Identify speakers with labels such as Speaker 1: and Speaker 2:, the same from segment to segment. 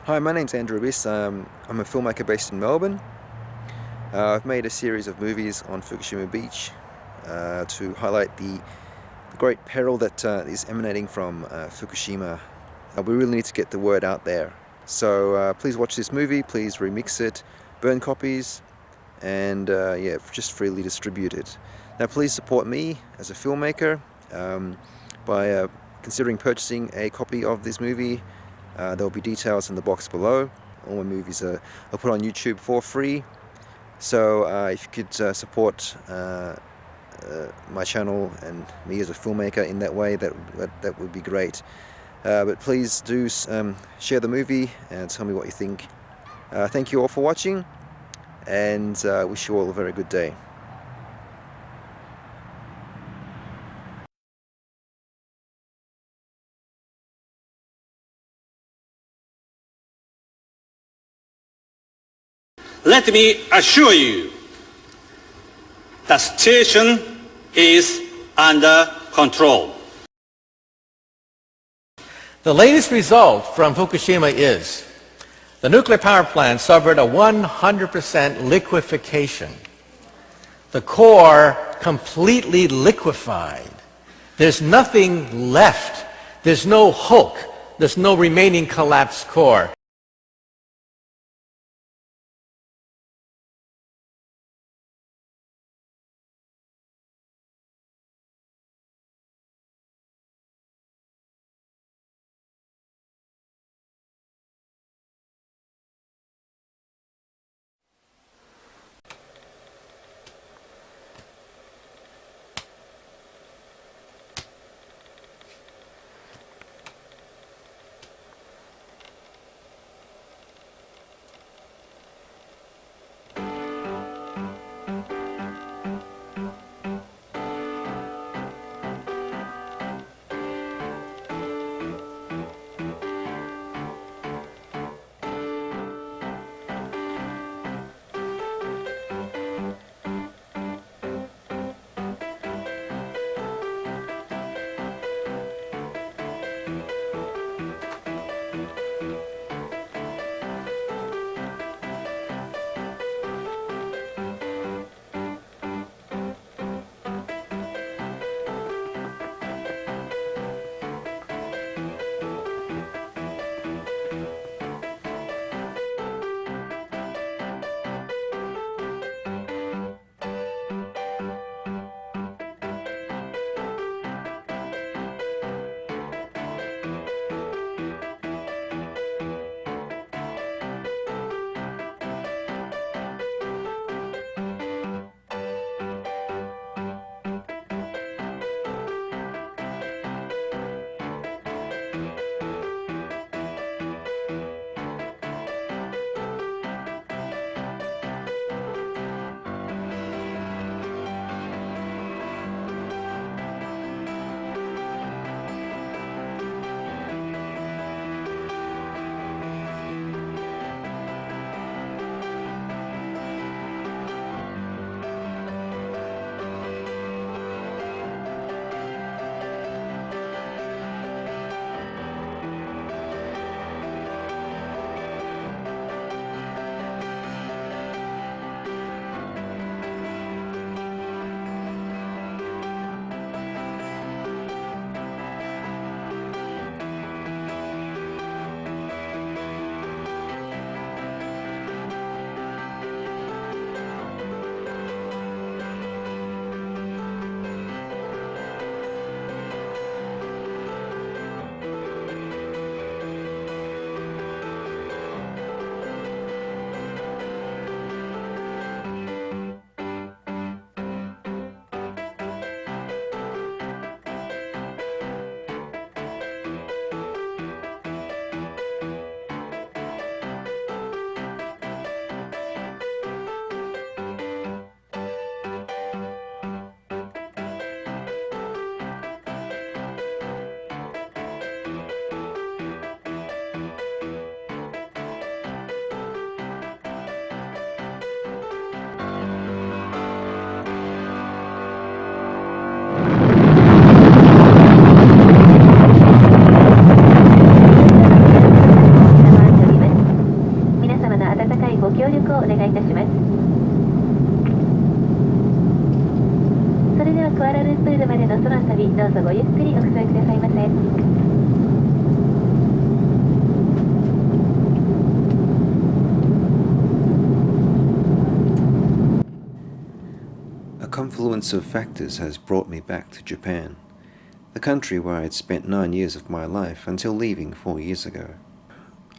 Speaker 1: Hi, my name's Andrew Abyss. I'm a filmmaker based in Melbourne. I've made a series of movies on Fukushima Beach to highlight the great peril that is emanating from Fukushima. We really need to get the word out there. So please watch this movie, please remix it, burn copies, and yeah, just freely distribute it. Now please support me as a filmmaker by considering purchasing a copy of this movie. There'll be details in the box below. All my movies are put on YouTube for free. So if you could support my channel and me as a filmmaker in that way, that would be great. But please do share the movie and tell me what you think. Thank you all for watching, and wish you all a very good day.
Speaker 2: Let me assure you, the situation is under control.
Speaker 3: The latest result from Fukushima is the nuclear power plant suffered a 100% liquefaction. The core completely liquefied. There's nothing left. There's no hulk. There's no remaining collapsed core.
Speaker 4: お願いいたします。それではクアラルンプールまでの空の旅、どうぞごゆっくりお進みくださいませ。
Speaker 1: A confluence of factors has brought me back to Japan, the country where I had spent 9 years of my life until leaving 4 years ago.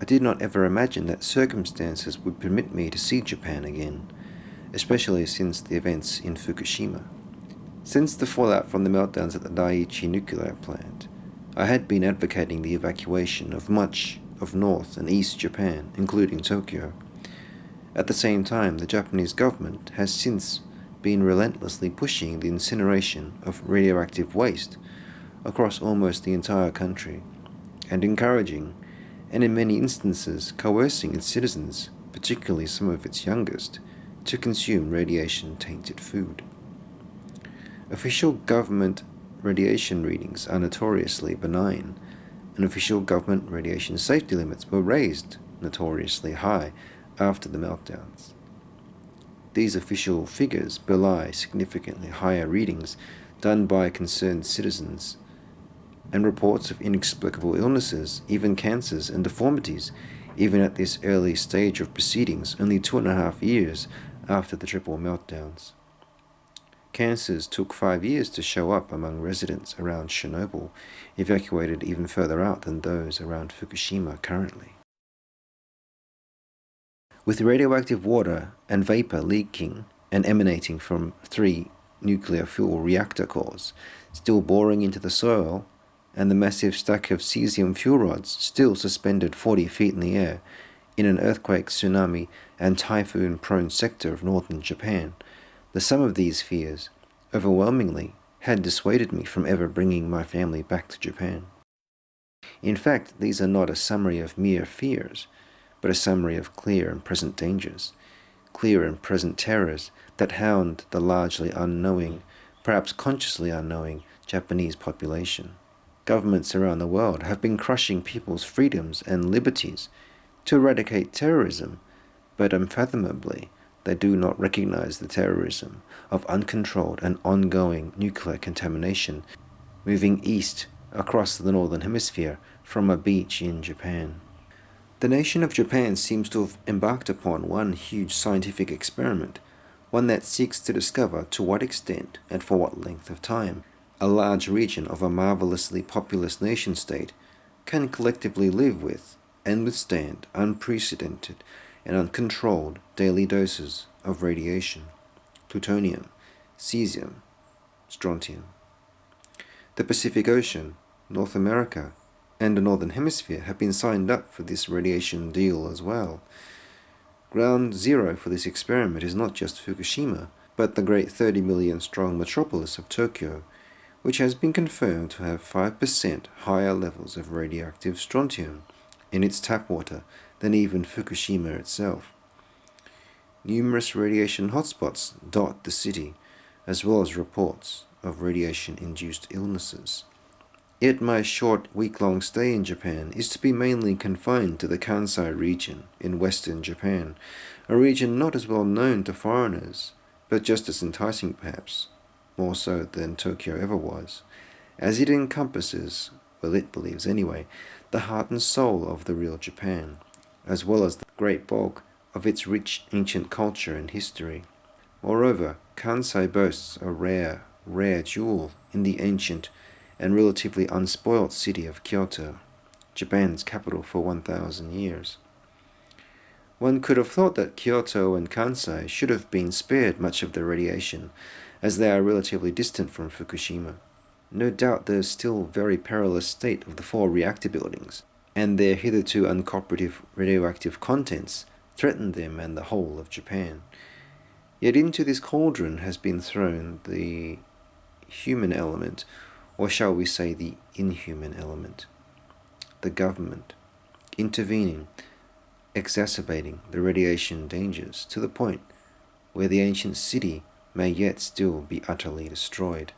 Speaker 1: I did not ever imagine that circumstances would permit me to see Japan again, especially since the events in Fukushima. Since the fallout from the meltdowns at the Daiichi nuclear plant, I had been advocating the evacuation of much of North and East Japan, including Tokyo. At the same time, the Japanese government has since been relentlessly pushing the incineration of radioactive waste across almost the entire country, and encouraging, and in many instances coercing its citizens, particularly some of its youngest, to consume radiation-tainted food. Official government radiation readings are notoriously benign, and official government radiation safety limits were raised notoriously high after the meltdowns. These official figures belie significantly higher readings done by concerned citizens, and reports of inexplicable illnesses, even cancers and deformities, even at this early stage of proceedings only 2.5 years after the triple meltdowns. Cancers took 5 years to show up among residents around Chernobyl, evacuated even further out than those around Fukushima currently. With radioactive water and vapor leaking and emanating from 3 nuclear fuel reactor cores still boring into the soil, and the massive stack of cesium fuel rods still suspended 40 feet in the air in an earthquake, tsunami, and typhoon-prone sector of northern Japan, the sum of these fears, overwhelmingly, had dissuaded me from ever bringing my family back to Japan. In fact, these are not a summary of mere fears, but a summary of clear and present dangers, clear and present terrors that hound the largely unknowing, perhaps consciously unknowing, Japanese population. Governments around the world have been crushing people's freedoms and liberties to eradicate terrorism, but unfathomably, they do not recognize the terrorism of uncontrolled and ongoing nuclear contamination moving east across the northern hemisphere from a beach in Japan. The nation of Japan seems to have embarked upon one huge scientific experiment, one that seeks to discover to what extent and for what length of time a large region of a marvelously populous nation-state can collectively live with and withstand unprecedented and uncontrolled daily doses of radiation, plutonium, cesium, strontium. The Pacific Ocean, North America, and the Northern Hemisphere have been signed up for this radiation deal as well. Ground zero for this experiment is not just Fukushima, but the great 30 million strong metropolis of Tokyo, which has been confirmed to have 5% higher levels of radioactive strontium in its tap water than even Fukushima itself. Numerous radiation hotspots dot the city, as well as reports of radiation-induced illnesses. Yet my short week-long stay in Japan is to be mainly confined to the Kansai region in western Japan, a region not as well known to foreigners, but just as enticing perhaps, more so than Tokyo ever was, as it encompasses, well it believes anyway, the heart and soul of the real Japan, as well as the great bulk of its rich ancient culture and history. Moreover, Kansai boasts a rare jewel in the ancient and relatively unspoilt city of Kyoto, Japan's capital for 1,000 years. One could have thought that Kyoto and Kansai should have been spared much of the radiation, as they are relatively distant from Fukushima. No doubt the still very perilous state of the 4 reactor buildings, and their hitherto uncooperative radioactive contents, threaten them and the whole of Japan. Yet into this cauldron has been thrown the human element, or shall we say the inhuman element. The government, intervening, exacerbating the radiation dangers to the point where the ancient city may yet still be utterly destroyed.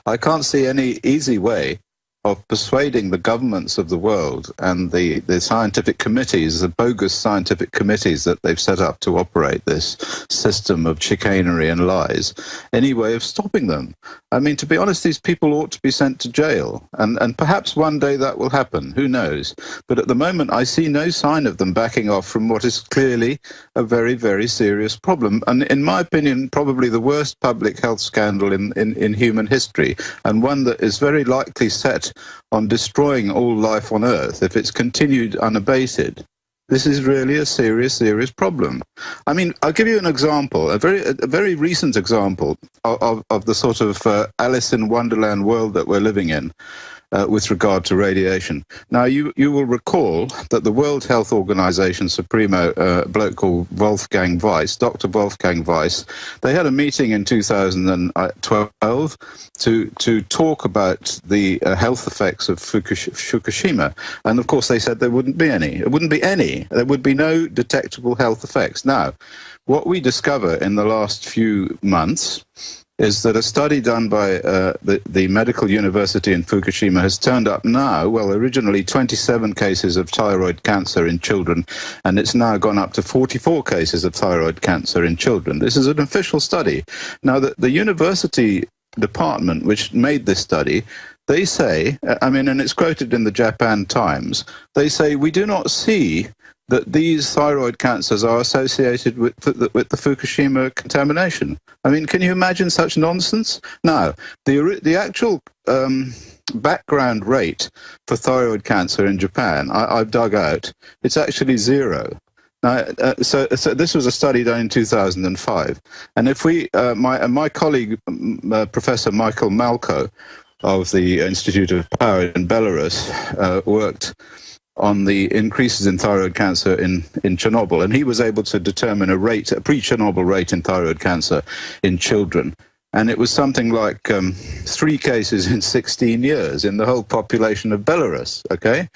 Speaker 5: I can't see any easy way of persuading the governments of the world and the scientific committees, the bogus scientific committees that they've set up to operate this system of chicanery and lies, any way of stopping them. I mean, to be honest, these people ought to be sent to jail, and perhaps one day that will happen, who knows? But at the moment, I see no sign of them backing off from what is clearly a very, very serious problem, and in my opinion, probably the worst public health scandal in human history, and one that is very likely set on destroying all life on Earth if it's continued unabated. This is really a serious, serious problem. I mean, I'll give you an example, a very recent example of the sort of Alice in Wonderland world that we're living in. With regard to radiation. Now, you will recall that the World Health Organization Supremo, a bloke called Wolfgang Weiss, Dr. Wolfgang Weiss, they had a meeting in 2012 to talk about the health effects of Fukushima. And of course, they said there wouldn't be any. It wouldn't be any. There would be no detectable health effects. Now, what we discover in the last few months is that a study done by the Medical University in Fukushima has turned up now, well, originally 27 cases of thyroid cancer in children, and it's now gone up to 44 cases of thyroid cancer in children. This is an official study. Now, the university department which made this study, they say, I mean, and it's quoted in the Japan Times, they say, we do not see that these thyroid cancers are associated with the Fukushima contamination. I mean, can you imagine such nonsense? Now, the actual background rate for thyroid cancer in Japan, I've dug out, it's actually 0. Now, so this was a study done in 2005. And if my colleague, Professor Michael Malko of the Institute of Power in Belarus, worked on the increases in thyroid cancer in Chernobyl, and he was able to determine a pre-Chernobyl rate in thyroid cancer in children. And it was something like 3 cases in 16 years in the whole population of Belarus, okay?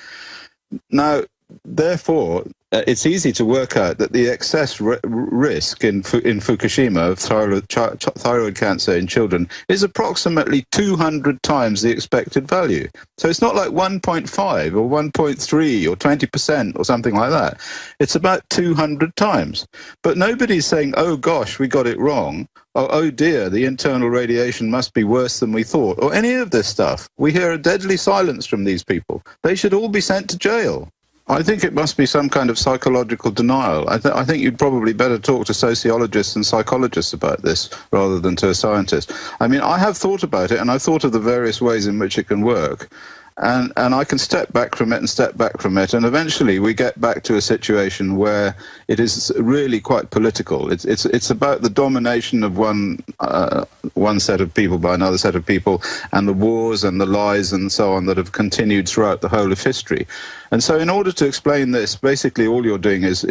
Speaker 5: Now, therefore, it's easy to work out that the excess risk in Fukushima of thyroid cancer in children is approximately 200 times the expected value. So it's not like 1.5 or 1.3 or 20% or something like that. It's about 200 times. But nobody's saying, oh gosh, we got it wrong. Oh dear, the internal radiation must be worse than we thought, or any of this stuff. We hear a deadly silence from these people. They should all be sent to jail. I think it must be some kind of psychological denial. I think you'd probably better talk to sociologists and psychologists about this rather than to a scientist. I mean, I have thought about it, and I've thought of the various ways in which it can work. And I can step back from it and step back from it, and eventually we get back to a situation where it is really quite political. It's about the domination of one set of people by another set of people, and the wars and the lies and so on that have continued throughout the whole of history. And so, in order to explain this, basically all you're doing is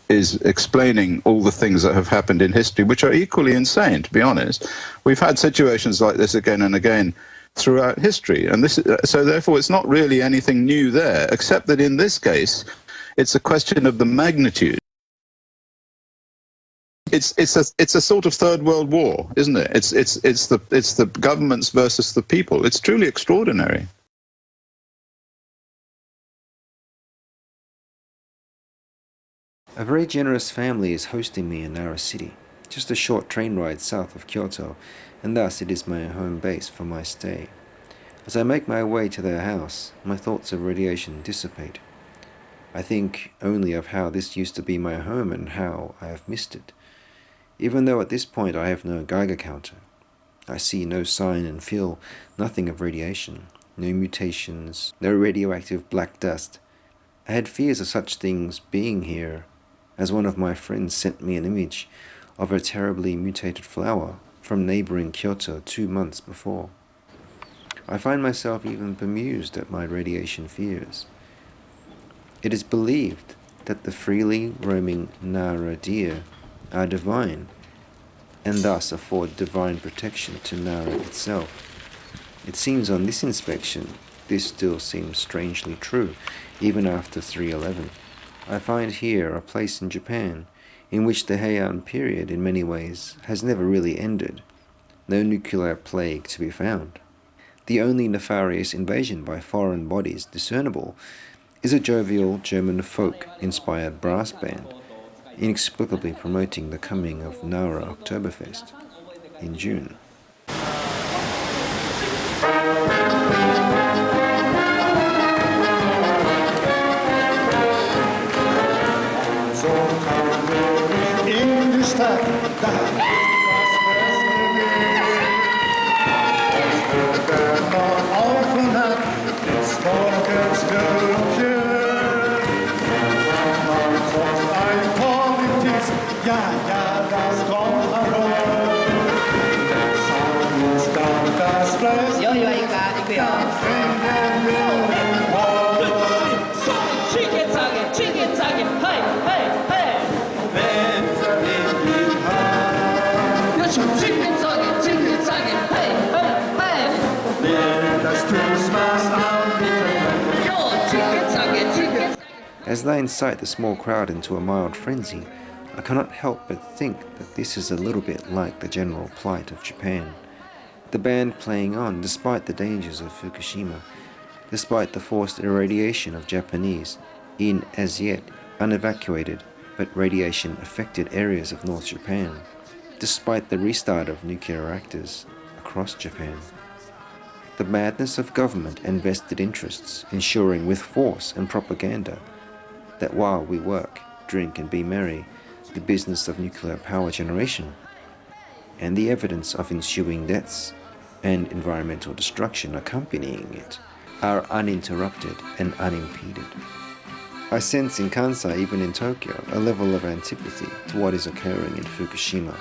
Speaker 5: explaining all the things that have happened in history, which are equally insane, to be honest. We've had situations like this again and again throughout history, and so therefore it's not really anything new there, except that in this case it's a question of the magnitude. It's a sort of third world war, isn't it? It's the governments versus the people. It's truly extraordinary.
Speaker 1: A very generous family is hosting me in Nara City, just a short train ride south of Kyoto, and thus it is my home base for my stay. As I make my way to their house, my thoughts of radiation dissipate. I think only of how this used to be my home and how I have missed it. Even though at this point I have no Geiger counter, I see no sign and feel nothing of radiation, no mutations, no radioactive black dust. I had fears of such things being here, as one of my friends sent me an image of a terribly mutated flower from neighboring Kyoto 2 months before. I find myself even bemused at my radiation fears. It is believed that the freely roaming Nara deer are divine, and thus afford divine protection to Nara itself. It seems on this inspection, this still seems strangely true, even after 311. I find here a place in Japan in which the Heian period in many ways has never really ended, no nuclear plague to be found. The only nefarious invasion by foreign bodies discernible is a jovial German folk-inspired brass band, inexplicably promoting the coming of Nara Oktoberfest in June.
Speaker 6: In die Stadt, da auf und ab des Volkes Glocke. Man kommt ein Politist, ja, das kommt herum. Sag uns dann das Fleisch, ja, ich bin
Speaker 1: As they incite the small crowd into a mild frenzy, I cannot help but think that this is a little bit like the general plight of Japan. The band playing on despite the dangers of Fukushima, despite the forced irradiation of Japanese in as yet unevacuated but radiation-affected areas of North Japan, despite the restart of nuclear reactors across Japan. The madness of government and vested interests ensuring with force and propaganda that while we work, drink and be merry, the business of nuclear power generation, and the evidence of ensuing deaths and environmental destruction accompanying it, are uninterrupted and unimpeded. I sense in Kansai, even in Tokyo, a level of antipathy to what is occurring in Fukushima,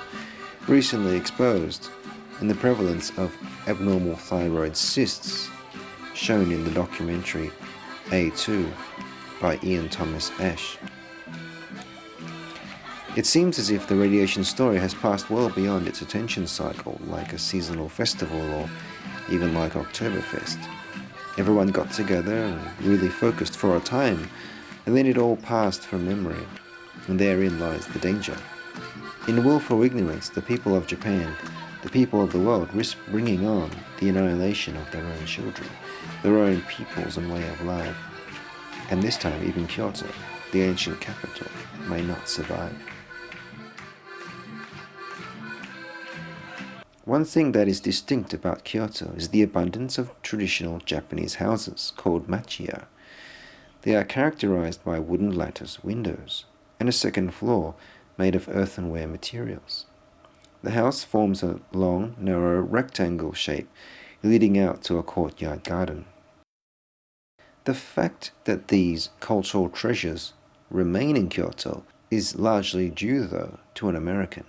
Speaker 1: recently exposed in the prevalence of abnormal thyroid cysts, shown in the documentary A2 by Ian Thomas Ashe. It seems as if the radiation story has passed well beyond its attention cycle, like a seasonal festival or even like Oktoberfest. Everyone got together and really focused for a time, and then it all passed from memory, and therein lies the danger. In willful ignorance, the people of Japan, the people of the world, risk bringing on the annihilation of their own children, their own peoples and way of life. And this time even Kyoto, the ancient capital, may not survive. One thing that is distinct about Kyoto is the abundance of traditional Japanese houses called machiya. They are characterized by wooden lattice windows and a second floor made of earthenware materials. The house forms a long, narrow rectangle shape leading out to a courtyard garden. The fact that these cultural treasures remain in Kyoto is largely due, though, to an American,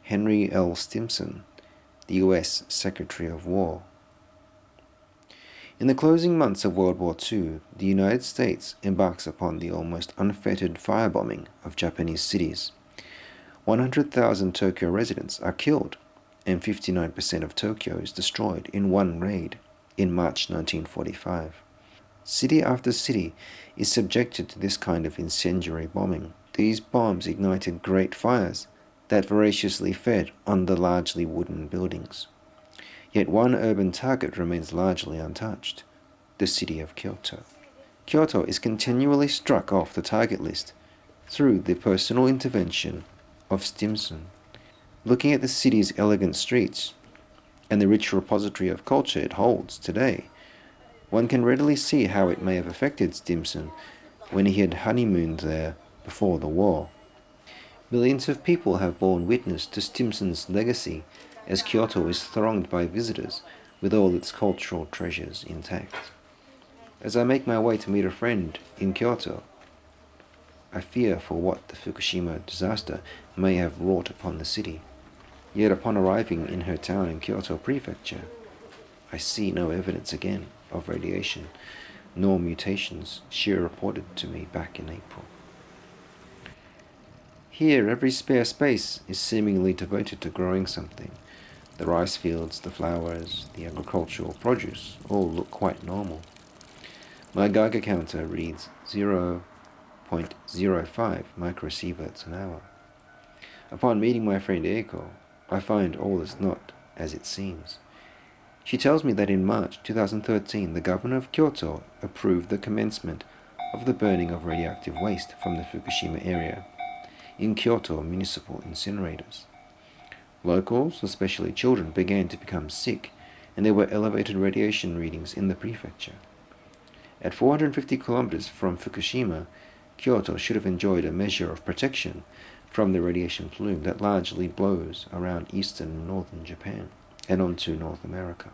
Speaker 1: Henry L. Stimson, the U.S. Secretary of War. In the closing months of World War II, the United States embarks upon the almost unfettered firebombing of Japanese cities. 100,000 Tokyo residents are killed, and 59% of Tokyo is destroyed in one raid in March 1945. City after city is subjected to this kind of incendiary bombing. These bombs ignited great fires that voraciously fed on the largely wooden buildings. Yet one urban target remains largely untouched, the city of Kyoto. Kyoto is continually struck off the target list through the personal intervention of Stimson. Looking at the city's elegant streets and the rich repository of culture it holds today, one can readily see how it may have affected Stimson when he had honeymooned there before the war. Millions of people have borne witness to Stimson's legacy as Kyoto is thronged by visitors with all its cultural treasures intact. As I make my way to meet a friend in Kyoto, I fear for what the Fukushima disaster may have wrought upon the city. Yet upon arriving in her town in Kyoto Prefecture, I see no evidence again of radiation, nor mutations she reported to me back in April. Here, every spare space is seemingly devoted to growing something. The rice fields, the flowers, the agricultural produce all look quite normal. My Geiger counter reads 0.05 microsieverts an hour. Upon meeting my friend Eiko, I find all is not as it seems. She tells me that in March 2013, the governor of Kyoto approved the commencement of the burning of radioactive waste from the Fukushima area in Kyoto municipal incinerators. Locals, especially children, began to become sick, and there were elevated radiation readings in the prefecture. At 450 kilometers from Fukushima, Kyoto should have enjoyed a measure of protection from the radiation plume that largely blows around eastern and northern Japan and onto North America.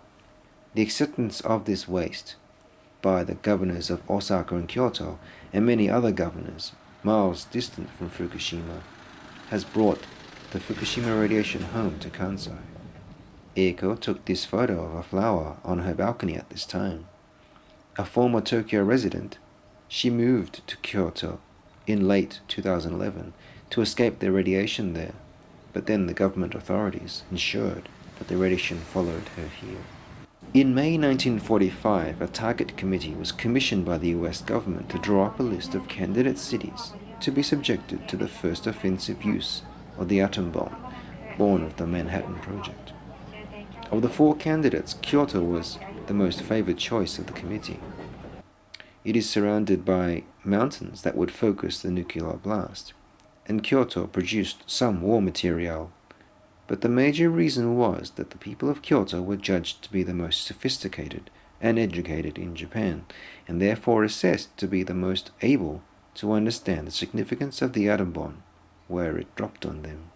Speaker 1: The acceptance of this waste by the governors of Osaka and Kyoto and many other governors miles distant from Fukushima has brought the Fukushima radiation home to Kansai. Eiko took this photo of a flower on her balcony at this time. A former Tokyo resident, she moved to Kyoto in late 2011 to escape the radiation there, but then the government authorities ensured that the radiation followed her here. In May 1945, a target committee was commissioned by the US government to draw up a list of candidate cities to be subjected to the first offensive use of the atom bomb, born of the Manhattan Project. Of the 4 candidates, Kyoto was the most favored choice of the committee. It is surrounded by mountains that would focus the nuclear blast, and Kyoto produced some war material. But the major reason was that the people of Kyoto were judged to be the most sophisticated and educated in Japan, and therefore assessed to be the most able to understand the significance of the atom bomb where it dropped on them,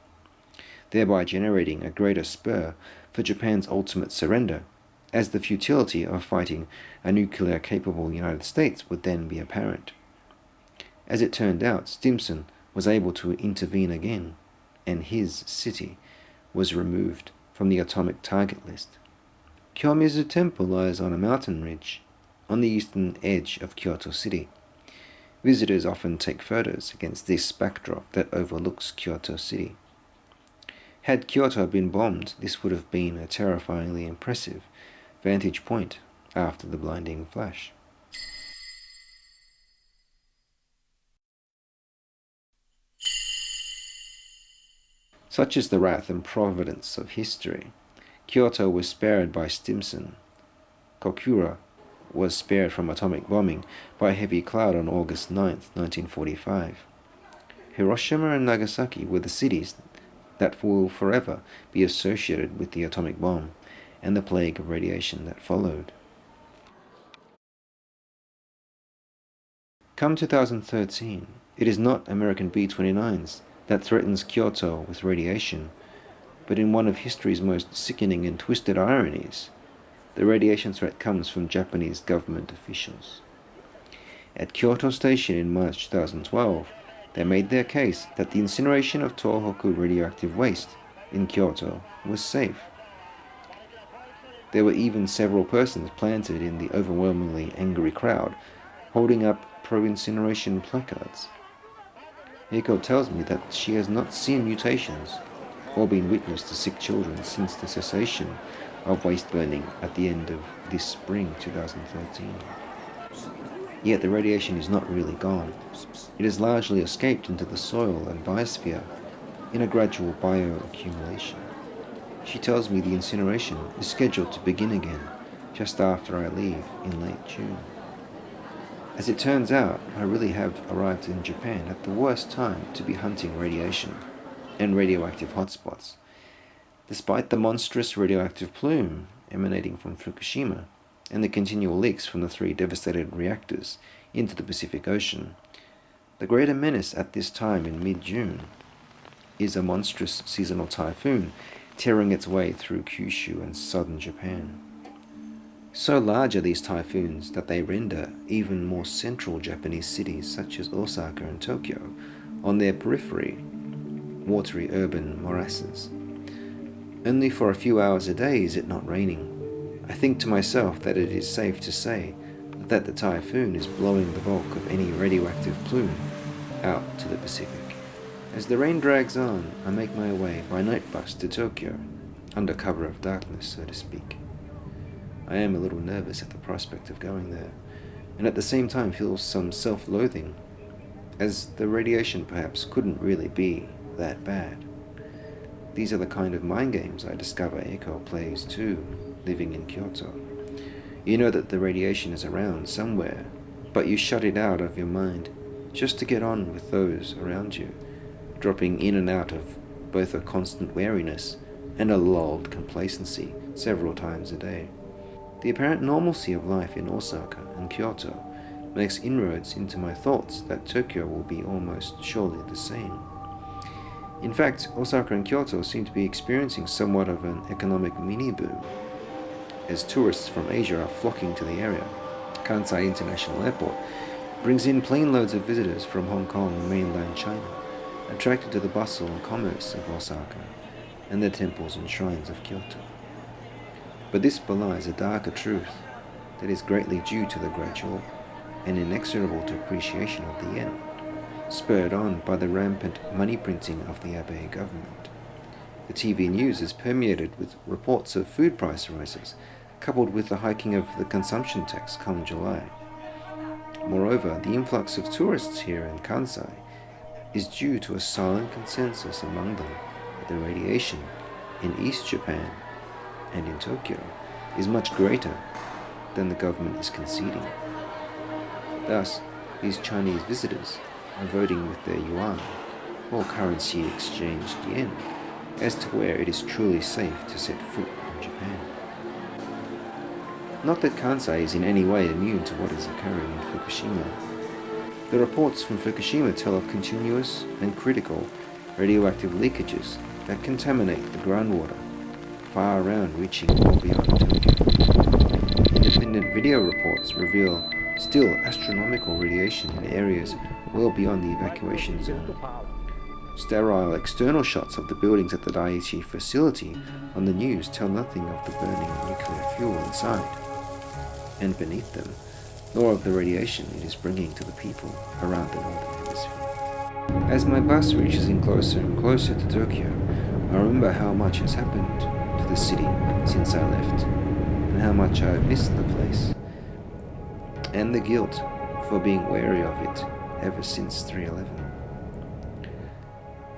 Speaker 1: thereby generating a greater spur for Japan's ultimate surrender, as the futility of fighting a nuclear-capable United States would then be apparent. As it turned out, Stimson was able to intervene again, and his city was removed from the atomic target list. Kyomizu Temple lies on a mountain ridge on the eastern edge of Kyoto City. Visitors often take photos against this backdrop that overlooks Kyoto City. Had Kyoto been bombed, this would have been a terrifyingly impressive vantage point after the blinding flash. Such is the wrath and providence of history. Kyoto was spared by Stimson. Kokura was spared from atomic bombing by a heavy cloud on August 9, 1945. Hiroshima and Nagasaki were the cities that will forever be associated with the atomic bomb and the plague of radiation that followed. Come 2013, it is not American B-29s that threatens Kyoto with radiation, but in one of history's most sickening and twisted ironies, the radiation threat comes from Japanese government officials. At Kyoto Station in March 2012, they made their case that the incineration of Tohoku radioactive waste in Kyoto was safe. There were even several persons planted in the overwhelmingly angry crowd, holding up pro-incineration placards. Eiko tells me that she has not seen mutations or been witness to sick children since the cessation of waste burning at the end of this spring 2013. Yet the radiation is not really gone. It has largely escaped into the soil and biosphere in a gradual bioaccumulation. She tells me the incineration is scheduled to begin again just after I leave in late June. As it turns out, I really have arrived in Japan at the worst time to be hunting radiation and radioactive hotspots. Despite the monstrous radioactive plume emanating from Fukushima and the continual leaks from the 3 devastated reactors into the Pacific Ocean, the greater menace at this time in mid-June is a monstrous seasonal typhoon tearing its way through Kyushu and southern Japan. So large are these typhoons that they render even more central Japanese cities such as Osaka and Tokyo on their periphery watery urban morasses. Only for a few hours a day is it not raining. I think to myself that it is safe to say that the typhoon is blowing the bulk of any radioactive plume out to the Pacific. As the rain drags on, I make my way by night bus to Tokyo, under cover of darkness, so to speak. I am a little nervous at the prospect of going there, and at the same time feel some self-loathing, as the radiation perhaps couldn't really be that bad. These are the kind of mind games I discover Eiko plays too. living in Kyoto. You know that the radiation is around somewhere, but you shut it out of your mind just to get on with those around you, dropping in and out of both a constant wariness and a lulled complacency several times a day. The apparent normalcy of life in Osaka and Kyoto makes inroads into my thoughts that Tokyo will be almost surely the same. In fact, Osaka and Kyoto seem to be experiencing somewhat of an economic mini-boom, as tourists from Asia are flocking to the area. Kansai International Airport brings in plane loads of visitors from Hong Kong and mainland China, attracted to the bustle and commerce of Osaka and the temples and shrines of Kyoto. But this belies a darker truth that is greatly due to the gradual and inexorable depreciation of the yen, spurred on by the rampant money printing of the Abe government. The TV news is permeated with reports of food price rises, coupled with the hiking of the consumption tax come July. Moreover, the influx of tourists here in Kansai is due to a silent consensus among them that the radiation in East Japan and in Tokyo is much greater than the government is conceding. Thus, these Chinese visitors are voting with their yuan, or currency exchanged yen, as to where it is truly safe to set foot in Japan. Not that Kansai is in any way immune to what is occurring in Fukushima. The reports from Fukushima tell of continuous and critical radioactive leakages that contaminate the groundwater, far around reaching well beyond Tokyo. Independent video reports reveal still astronomical radiation in areas well beyond the evacuation zone. Sterile external shots of the buildings at the Daiichi facility on the news tell nothing of the burning nuclear fuel inside and beneath them, nor of the radiation it is bringing to the people around the northern hemisphere. As my bus reaches in closer and closer to Tokyo, I remember how much has happened to the city since I left, and how much I have missed the place, and the guilt for being wary of it ever since 3/11.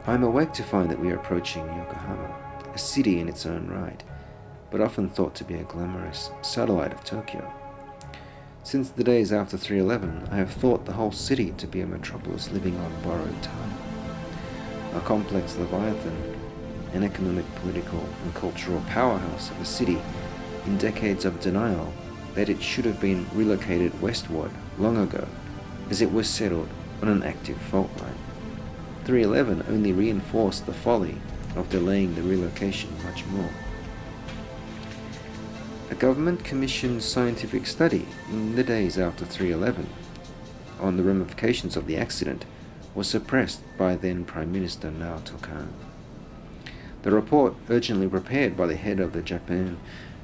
Speaker 1: I am awake to find that we are approaching Yokohama, a city in its own right, but often thought to be a glamorous satellite of Tokyo. Since the days after 3/11, I have thought the whole city to be a metropolis living on borrowed time, a complex leviathan, an economic, political, and cultural powerhouse of a city in decades of denial that it should have been relocated westward long ago, as it was settled on an active fault line. 3/11 only reinforced the folly of delaying the relocation much more. A government-commissioned scientific study in the days after 3/11 on the ramifications of the accident was suppressed by then Prime Minister Naoto Kan. The report, urgently prepared by the head of the Japan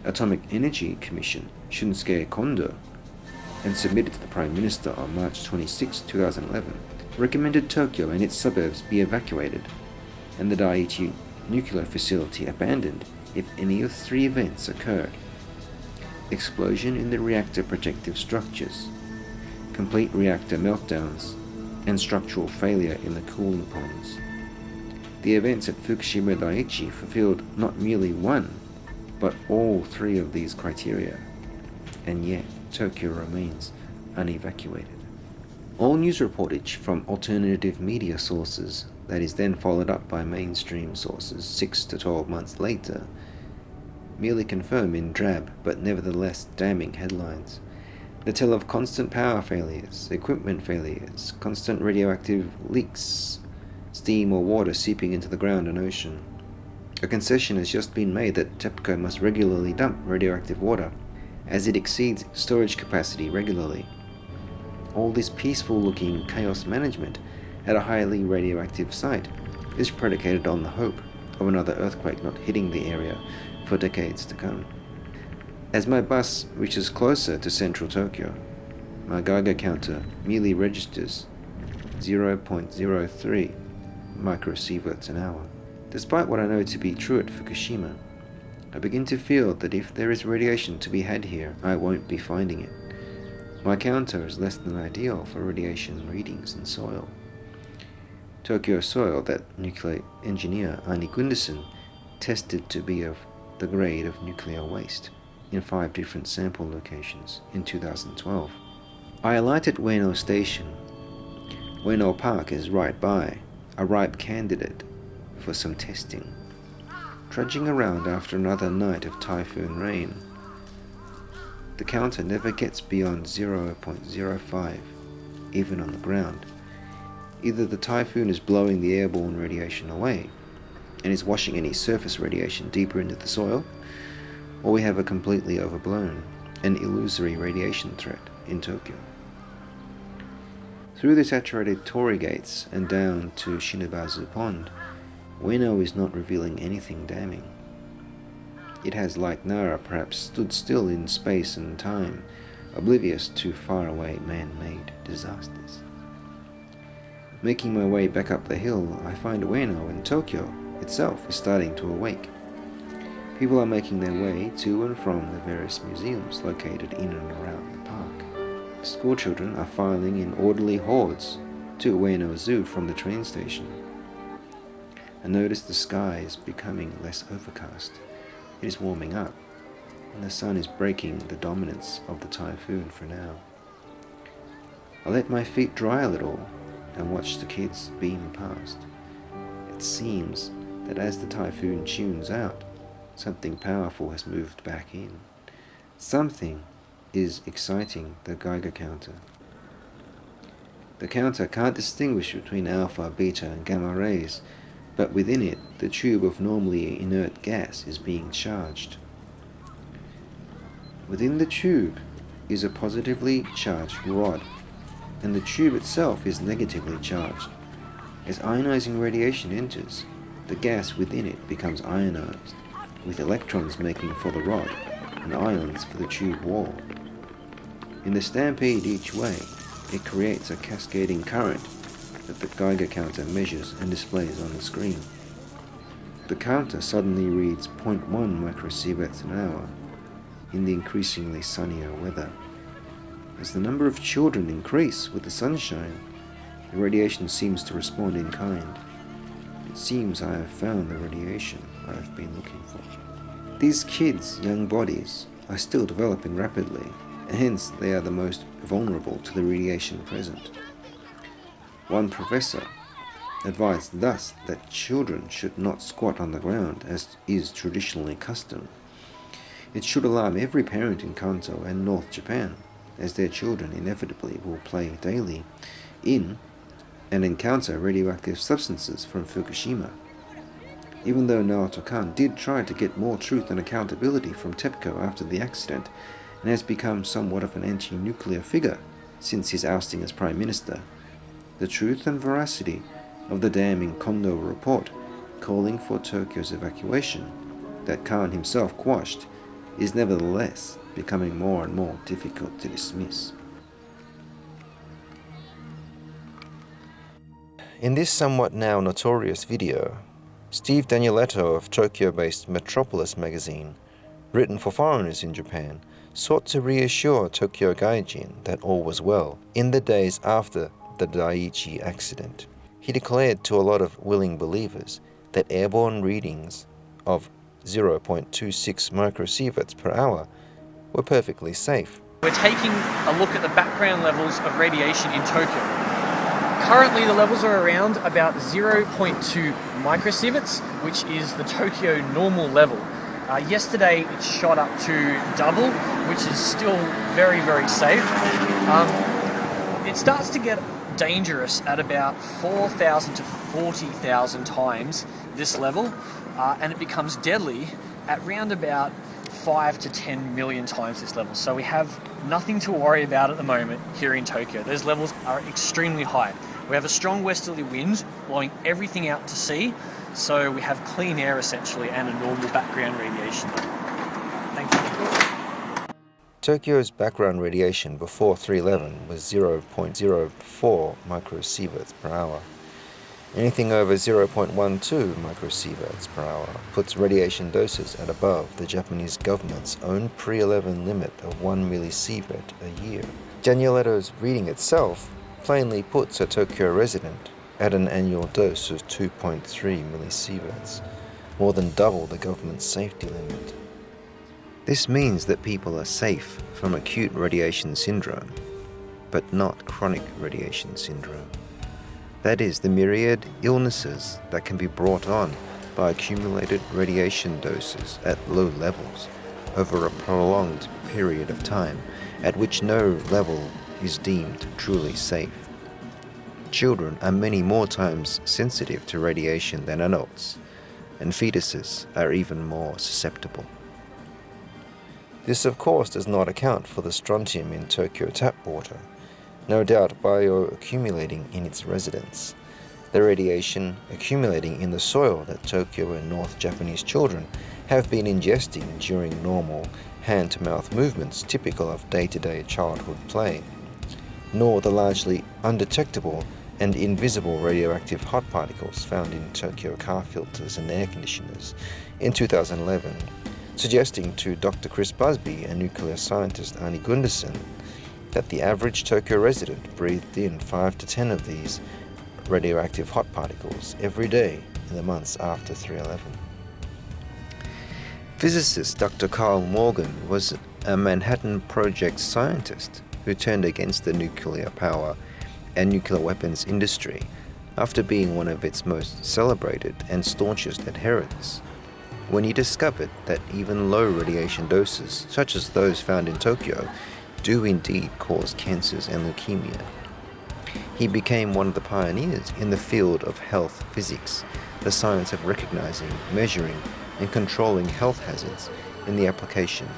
Speaker 1: Atomic Energy Commission, Shunsuke Kondo, and submitted to the Prime Minister on March 26, 2011, recommended Tokyo and its suburbs be evacuated, and the Daiichi nuclear facility abandoned if any of three events occurred: explosion in the reactor protective structures, complete reactor meltdowns, and structural failure in the cooling ponds. The events at Fukushima Daiichi fulfilled not merely one, but all three of these criteria, and yet Tokyo remains unevacuated. All news reportage from alternative media sources that is then followed up by mainstream sources 6 to 12 months later merely confirm in drab but nevertheless damning headlines. They tell of constant power failures, equipment failures, constant radioactive leaks, steam or water seeping into the ground and ocean. A concession has just been made that TEPCO must regularly dump radioactive water, as it exceeds storage capacity regularly. All this peaceful-looking chaos management at a highly radioactive site is predicated on the hope of another earthquake not hitting the area for decades to come. As my bus reaches closer to central Tokyo, my Geiger counter merely registers 0.03 microsieverts an hour. Despite what I know to be true at Fukushima, I begin to feel that if there is radiation to be had here, I won't be finding it. My counter is less than ideal for radiation readings in soil. Tokyo soil that nuclear engineer Arne Gundersen tested to be of the grade of nuclear waste. in 5 different sample locations in 2012. I alighted Ueno Station. Ueno Park is right by, a ripe candidate for some testing. Trudging around after another night of typhoon rain, the counter never gets beyond 0.05, even on the ground. Either the typhoon is blowing the airborne radiation away and is washing any surface radiation deeper into the soil, or we have a completely overblown and illusory radiation threat in Tokyo. Through the saturated torii gates and down to Shinobazu Pond, Ueno is not revealing anything damning. It has, like Nara, perhaps stood still in space and time, oblivious to faraway man-made disasters. Making my way back up the hill, I find Ueno and Tokyo itself is starting to awake. People are making their way to and from the various museums located in and around the park. School children are filing in orderly hordes to Ueno Zoo from the train station. I notice the sky is becoming less overcast. It is warming up, and the sun is breaking the dominance of the typhoon for now. I let my feet dry a little and watch the kids beam past. It seems that as the typhoon tunes out, something powerful has moved back in. Something is exciting the Geiger counter. The counter can't distinguish between alpha, beta, and gamma rays, but within it, the tube of normally inert gas is being charged. Within the tube is a positively charged rod, and the tube itself is negatively charged. As ionizing radiation enters, the gas within it becomes ionized, with electrons making for the rod and ions for the tube wall. In the stampede each way, it creates a cascading current that the Geiger counter measures and displays on the screen. The counter suddenly reads 0.1 microsieverts an hour in the increasingly sunnier weather. As the number of children increase with the sunshine, the radiation seems to respond in kind. It seems I have found the radiation I have been looking for. These kids' young bodies are still developing rapidly, and hence they are the most vulnerable to the radiation present. One professor advised thus that children should not squat on the ground as is traditionally custom. It should alarm every parent in Kanto and North Japan, as their children inevitably will play daily in and encounter radioactive substances from Fukushima. Even though Naoto Kan did try to get more truth and accountability from TEPCO after the accident, and has become somewhat of an anti-nuclear figure since his ousting as Prime Minister, the truth and veracity of the damning Kondo report calling for Tokyo's evacuation, that Khan himself quashed, is nevertheless becoming more and more difficult to dismiss. In this somewhat now notorious video, Steve Daniletto of Tokyo-based Metropolis magazine, written for foreigners in Japan, sought to reassure Tokyo Gaijin that all was well in the days after the Daiichi accident. He declared to a lot of willing believers that airborne readings of 0.26 microsieverts per hour were perfectly safe.
Speaker 7: We're taking a look at the background levels of radiation in Tokyo. Currently the levels are around about 0.2 microsieverts, which is the Tokyo normal level. Yesterday it shot up to double, which is still very, very safe. It starts to get dangerous at about 4,000 to 40,000 times this level, and it becomes deadly at round about 5 to 10 million times this level. So we have nothing to worry about at the moment here in Tokyo. Those levels are extremely high. We have a strong westerly wind blowing everything out to sea, so we have clean air essentially and a normal background radiation. Thank you.
Speaker 1: Tokyo's background radiation before 3/11 was 0.04 microsieverts per hour. Anything over 0.12 microsieverts per hour puts radiation doses at above the Japanese government's own pre-11 limit of 1 millisievert a year. Danieletto's reading itself plainly puts a Tokyo resident at an annual dose of 2.3 millisieverts, more than double the government's safety limit. This means that people are safe from acute radiation syndrome, but not chronic radiation syndrome. That is, the myriad illnesses that can be brought on by accumulated radiation doses at low levels over a prolonged period of time at which no level is deemed truly safe. Children are many more times sensitive to radiation than adults, and fetuses are even more susceptible. This, of course, does not account for the strontium in Tokyo tap water, no doubt bioaccumulating in its residents, the radiation accumulating in the soil that Tokyo and North Japanese children have been ingesting during normal hand-to-mouth movements typical of day-to-day childhood play, nor the largely undetectable and invisible radioactive hot particles found in Tokyo car filters and air conditioners in 2011, suggesting to Dr. Chris Busby and nuclear scientist Arnie Gundersen that the average Tokyo resident breathed in 5 to 10 of these radioactive hot particles every day in the months after 3/11. Physicist Dr. Carl Morgan was a Manhattan Project scientist who turned against the nuclear power and nuclear weapons industry after being one of its most celebrated and staunchest adherents, when he discovered that even low radiation doses, such as those found in Tokyo, do indeed cause cancers and leukemia. He became one of the pioneers in the field of health physics, the science of recognizing, measuring, and controlling health hazards in the application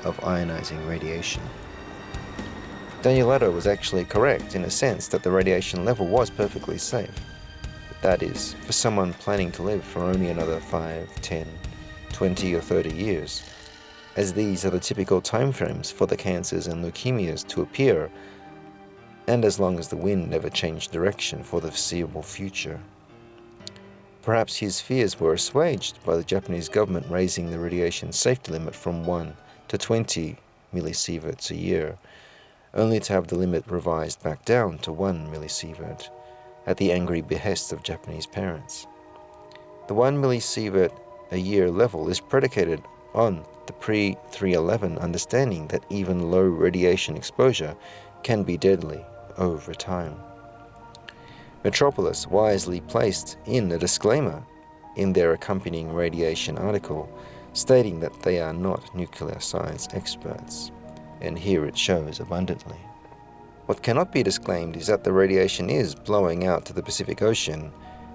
Speaker 1: of ionizing radiation. Danielato was actually correct in a sense that the radiation level was perfectly safe. That is, for someone planning to live for only another 5, 10, 20 or 30 years, as these are the typical timeframes for the cancers and leukemias to appear, and as long as the wind never changed direction for the foreseeable future. Perhaps his fears were assuaged by the Japanese government raising the radiation safety limit from 1 to 20 millisieverts a year, only to have the limit revised back down to 1 millisievert at the angry behest of Japanese parents. The 1 millisievert a year level is predicated on the pre-3/11 understanding that even low radiation exposure can be deadly over time. Metropolis wisely placed in a disclaimer in their accompanying radiation article stating that they are not nuclear science experts, and here it shows abundantly. What cannot be disclaimed is that the radiation is blowing out to the Pacific Ocean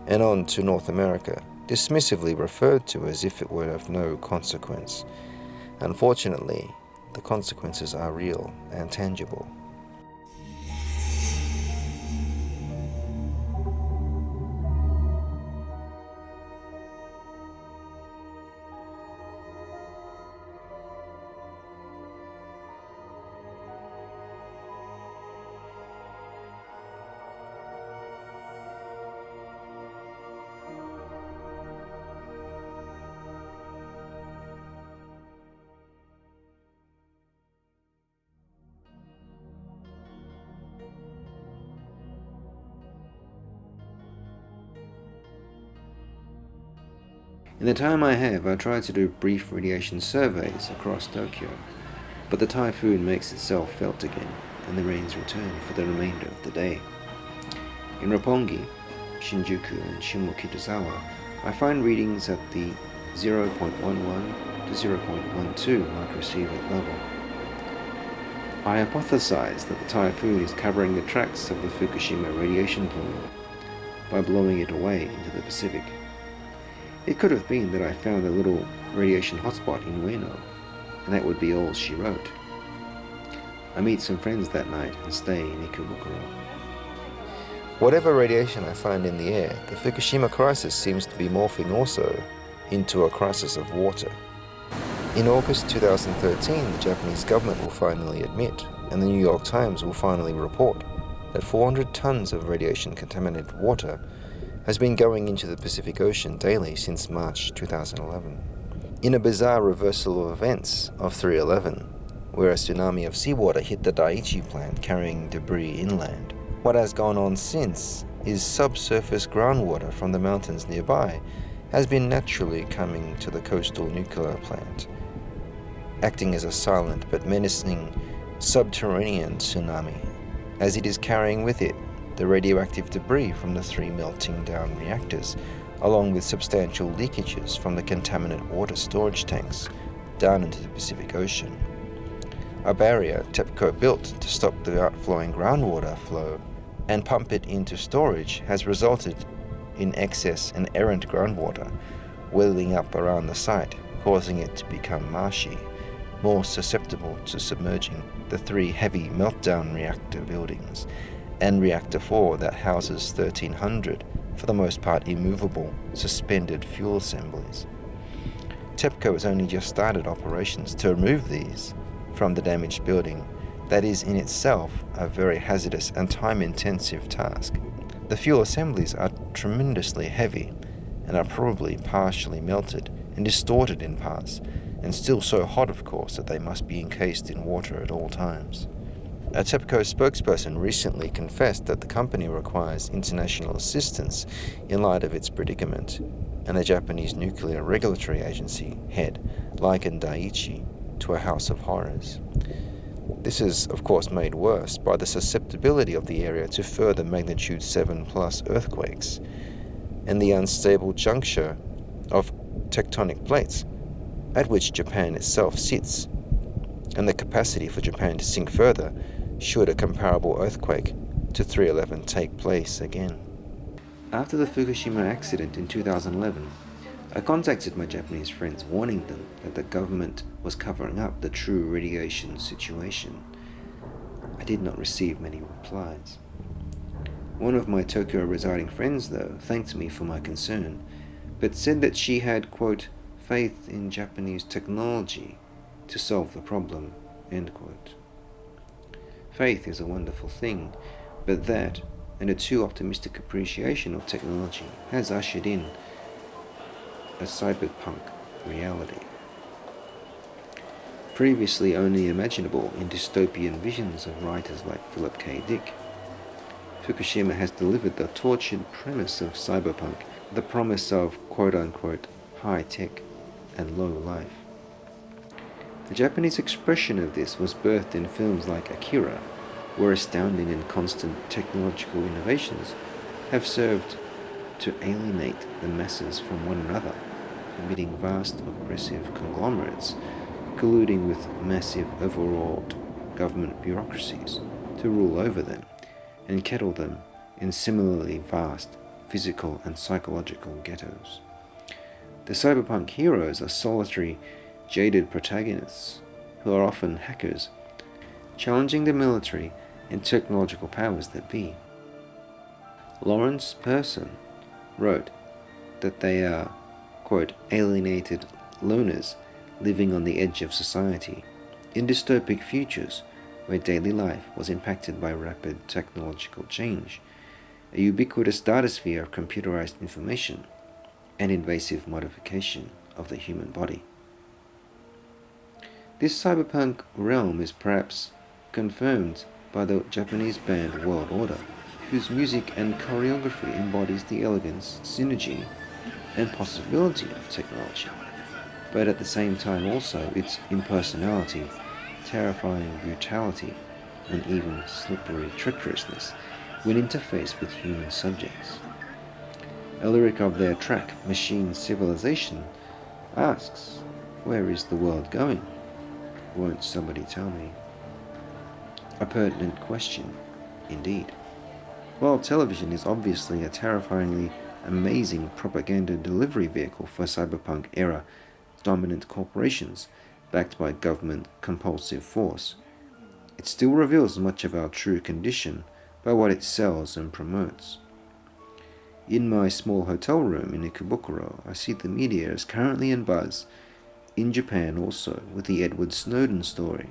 Speaker 1: and on to North America, dismissively referred to as if it were of no consequence. Unfortunately, the consequences are real and tangible. In the time I have, I tried to do brief radiation surveys across Tokyo, but the typhoon makes itself felt again, and the rains return for the remainder of the day. In Roppongi, Shinjuku, and Shimokitazawa, I find readings at the 0.11 to 0.12 microsievert level. I hypothesize that the typhoon is covering the tracks of the Fukushima radiation plume by blowing it away into the Pacific. It could have been that I found a little radiation hotspot in Ueno, and that would be all she wrote. I meet some friends that night and stay in Ikebukuro. Whatever radiation I find in the air, the Fukushima crisis seems to be morphing also into a crisis of water. In August 2013, the Japanese government will finally admit, and the New York Times will finally report, that 400 tons of radiation-contaminated water has been going into the Pacific Ocean daily since March 2011. In a bizarre reversal of events of 3/11, where a tsunami of seawater hit the Daiichi plant carrying debris inland, what has gone on since is subsurface groundwater from the mountains nearby has been naturally coming to the coastal nuclear plant. acting as a silent but menacing subterranean tsunami, as it is carrying with it the radioactive debris from the 3 melting down reactors, along with substantial leakages from the contaminant water storage tanks down into the Pacific Ocean. A barrier TEPCO built to stop the outflowing groundwater flow and pump it into storage has resulted in excess and errant groundwater welling up around the site, causing it to become marshy, more susceptible to submerging the 3 heavy meltdown reactor buildings and Reactor 4 that houses 1,300, for the most part immovable, suspended fuel assemblies. TEPCO has only just started operations to remove these from the damaged building. That is in itself a very hazardous and time-intensive task. The fuel assemblies are tremendously heavy and are probably partially melted and distorted in parts, and still so hot, of course, that they must be encased in water at all times. A TEPCO spokesperson recently confessed that the company requires international assistance in light of its predicament, and the Japanese Nuclear Regulatory Agency head likened Daiichi to a house of horrors. This is, of course, made worse by the susceptibility of the area to further magnitude 7+ earthquakes, and the unstable juncture of tectonic plates at which Japan itself sits, and the capacity for Japan to sink further should a comparable earthquake to 3/11 take place again. After the Fukushima accident in 2011, I contacted my Japanese friends, warning them that the government was covering up the true radiation situation. I did not receive many replies. One of my Tokyo residing friends, though, thanked me for my concern, but said that she had, quote, faith in Japanese technology to solve the problem, end quote. Faith is a wonderful thing, but that, and a too optimistic appreciation of technology, has ushered in a cyberpunk reality. Previously only imaginable in dystopian visions of writers like Philip K. Dick, Fukushima has delivered the tortured premise of cyberpunk, the promise of quote-unquote high-tech and low life. The Japanese expression of this was birthed in films like Akira, where astounding and constant technological innovations have served to alienate the masses from one another, permitting vast oppressive conglomerates colluding with massive overwrought government bureaucracies to rule over them and kettle them in similarly vast physical and psychological ghettos. The cyberpunk heroes are solitary, jaded protagonists who are often hackers, challenging the military and technological powers that be. Lawrence Person wrote that they are, quote, alienated loners living on the edge of society in dystopic futures where daily life was impacted by rapid technological change, a ubiquitous datasphere of computerized information, and invasive modification of the human body. This cyberpunk realm is perhaps confirmed by the Japanese band World Order, whose music and choreography embodies the elegance, synergy, and possibility of technology, but at the same time also its impersonality, terrifying brutality, and even slippery treacherousness when interfaced with human subjects. A lyric of their track, Machine Civilization, asks, where is the world going? Won't somebody tell me? A pertinent question, indeed. While television is obviously a terrifyingly amazing propaganda delivery vehicle for cyberpunk era dominant corporations backed by government compulsive force, it still reveals much of our true condition by what it sells and promotes. In my small hotel room in Ikebukuro, I see the media is currently in buzz, in Japan also, with the Edward Snowden story.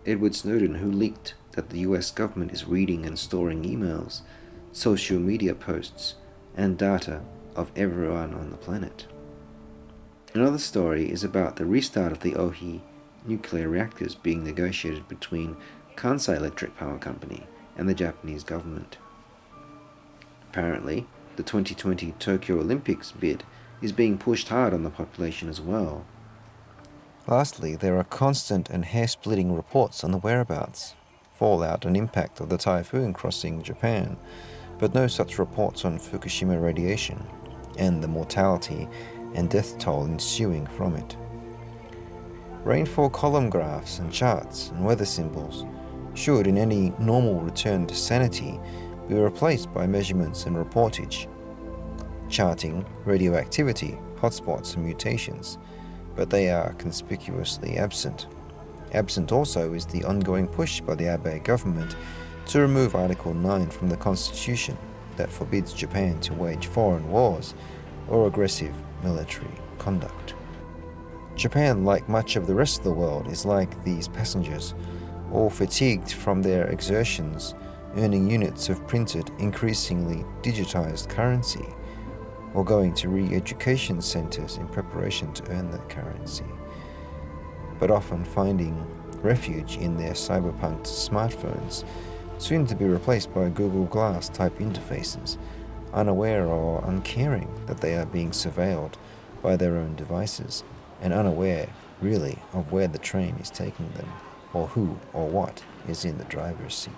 Speaker 1: Edward Snowden, who leaked that the US government is reading and storing emails, social media posts, and data of everyone on the planet. Another story is about the restart of the Ohi nuclear reactors being negotiated between Kansai Electric Power Company and the Japanese government. Apparently, the 2020 Tokyo Olympics bid is being pushed hard on the population as well. Lastly, there are constant and hair-splitting reports on the whereabouts, fallout and impact of the typhoon crossing Japan, but no such reports on Fukushima radiation and the mortality and death toll ensuing from it. Rainfall column graphs and charts and weather symbols should, in any normal return to sanity, be replaced by measurements and reportage, charting radioactivity, hotspots and mutations, but they are conspicuously absent. Absent also is the ongoing push by the Abe government to remove Article 9 from the Constitution that forbids Japan to wage foreign wars or aggressive military conduct. Japan, like much of the rest of the world, is like these passengers, all fatigued from their exertions, earning units of printed, increasingly digitized currency, or going to re-education centers in preparation to earn that currency, but often finding refuge in their cyberpunked smartphones, soon to be replaced by Google Glass type interfaces, unaware or uncaring that they are being surveilled by their own devices, and unaware, really, of where the train is taking them, or who or what is in the driver's seat.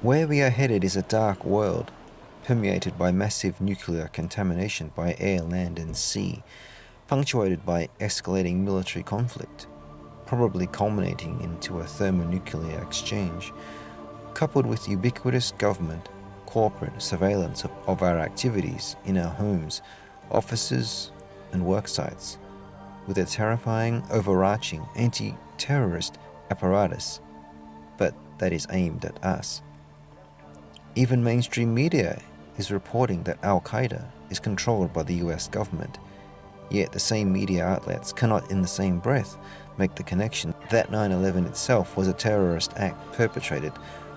Speaker 1: Where we are headed is a dark world, permeated by massive nuclear contamination by air, land and sea, punctuated by escalating military conflict, probably culminating into a thermonuclear exchange, coupled with ubiquitous government, corporate surveillance of our activities in our homes, offices and work sites, with a terrifying, overarching anti-terrorist apparatus, but that is aimed at us. Even mainstream media is reporting that Al-Qaeda is controlled by the US government, yet the same media outlets cannot in the same breath make the connection that 9/11 itself was a terrorist act perpetrated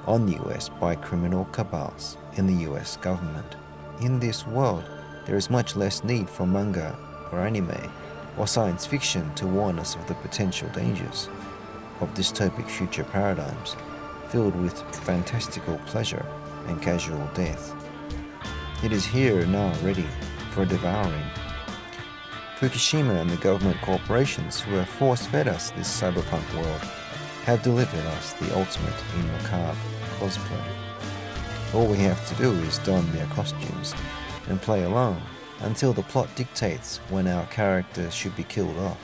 Speaker 1: on the US by criminal cabals in the US government. In this world, there is much less need for manga or anime or science fiction to warn us of the potential dangers of dystopic future paradigms filled with fantastical pleasure and casual death. It is here now ready for devouring. Fukushima and the government corporations who have force-fed us this cyberpunk world have delivered us the ultimate in macabre cosplay. All we have to do is don their costumes and play along until the plot dictates when our characters should be killed off.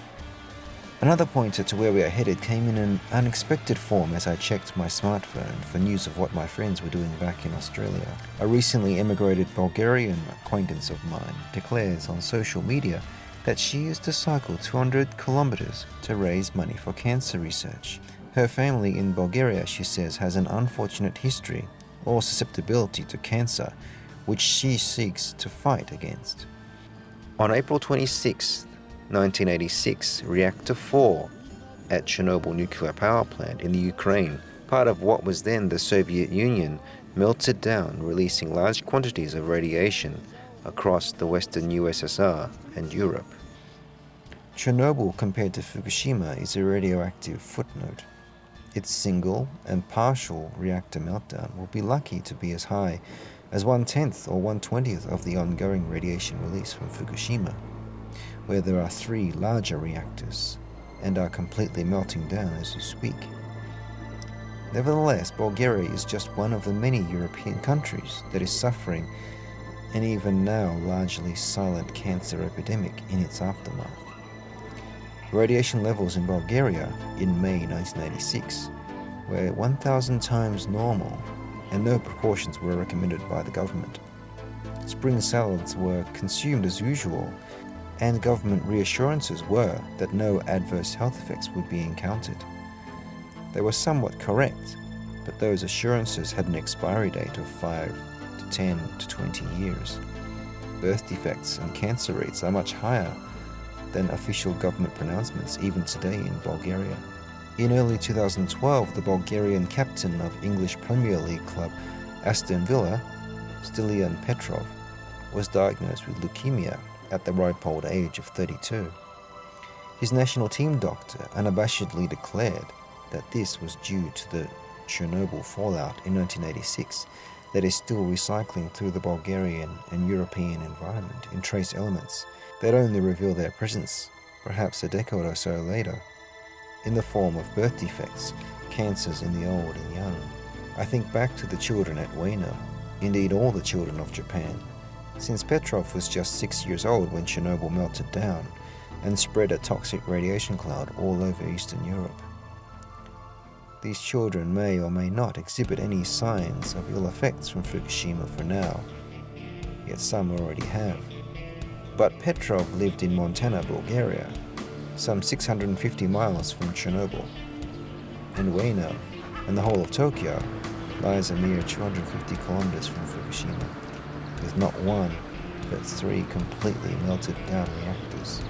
Speaker 1: Another pointer to where we are headed came in an unexpected form as I checked my smartphone for news of what my friends were doing back in Australia. A recently emigrated Bulgarian acquaintance of mine declares on social media that she is to cycle 200 kilometers to raise money for cancer research. Her family in Bulgaria, she says, has an unfortunate history or susceptibility to cancer, which she seeks to fight against. On April 26, 1986, Reactor 4 at Chernobyl nuclear power plant in the Ukraine, part of what was then the Soviet Union, melted down, releasing large quantities of radiation across the Western USSR and Europe. Chernobyl, compared to Fukushima, is a radioactive footnote. Its single and partial reactor meltdown will be lucky to be as high as 1/10 or 1/20 of the ongoing radiation release from Fukushima, where there are 3 larger reactors and are completely melting down as you speak. Nevertheless, Bulgaria is just one of the many European countries that is suffering an even now largely silent cancer epidemic in its aftermath. Radiation levels in Bulgaria in May 1986 were 1,000 times normal, and no precautions were recommended by the government. Spring salads were consumed as usual, and government reassurances were that no adverse health effects would be encountered. They were somewhat correct, but those assurances had an expiry date of 5 to 10 to 20 years. Birth defects and cancer rates are much higher than official government pronouncements even today in Bulgaria. In early 2012, the Bulgarian captain of English Premier League club Aston Villa, Stilian Petrov, was diagnosed with leukemia at the ripe old age of 32. His national team doctor unabashedly declared that this was due to the Chernobyl fallout in 1986 that is still recycling through the Bulgarian and European environment in trace elements that only reveal their presence perhaps a decade or so later. in the form of birth defects, cancers in the old and young. I think back to the children at Ueno, indeed all the children of Japan, since Petrov was just 6 years old when Chernobyl melted down and spread a toxic radiation cloud all over Eastern Europe. These children may or may not exhibit any signs of ill effects from Fukushima for now, yet some already have. But Petrov lived in Montana, Bulgaria, some 650 miles from Chernobyl, and Ueno and the whole of Tokyo lies a mere 250 kilometers from Fukushima, with not one, but 3 completely melted down reactors.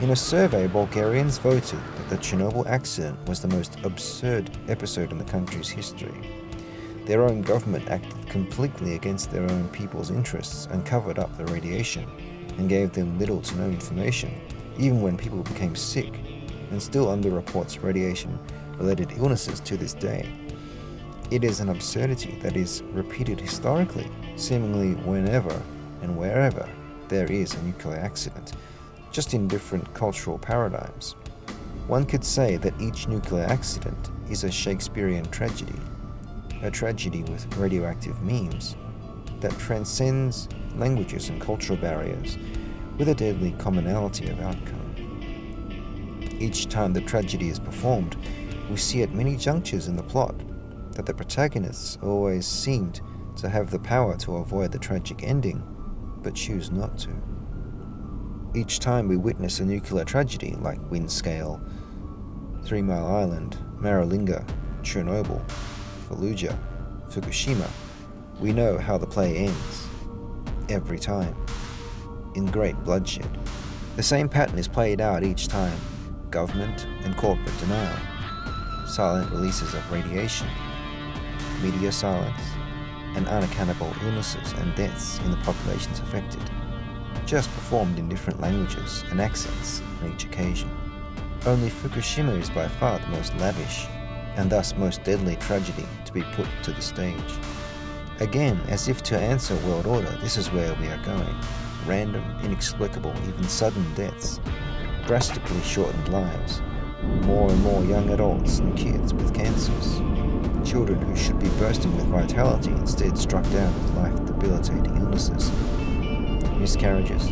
Speaker 1: In a survey, Bulgarians voted that the Chernobyl accident was the most absurd episode in the country's history. Their own government acted completely against their own people's interests and covered up the radiation and gave them little to no information, even when people became sick, and still underreports radiation-related illnesses to this day. It is an absurdity that is repeated historically, seemingly whenever and wherever there is a nuclear accident, just in different cultural paradigms. One could say that each nuclear accident is a Shakespearean tragedy, a tragedy with radioactive memes that transcends languages and cultural barriers with a deadly commonality of outcome. Each time the tragedy is performed, we see at many junctures in the plot that the protagonists always seemed to have the power to avoid the tragic ending, but choose not to. Each time we witness a nuclear tragedy like Windscale, 3 Mile Island, Maralinga, Chernobyl, Fallujah, Fukushima, we know how the play ends. Every time. In great bloodshed. The same pattern is played out each time. Government and corporate denial. Silent releases of radiation. Media silence. And unaccountable illnesses and deaths in the populations affected. Just performed in different languages and accents on each occasion. Only Fukushima is by far the most lavish, and thus most deadly tragedy to be put to the stage. Again, as if to answer world order, this is where we are going. Random, inexplicable, even sudden deaths. Drastically shortened lives. More and more young adults and kids with cancers. Children who should be bursting with vitality instead struck down with life-debilitating illnesses. Miscarriages,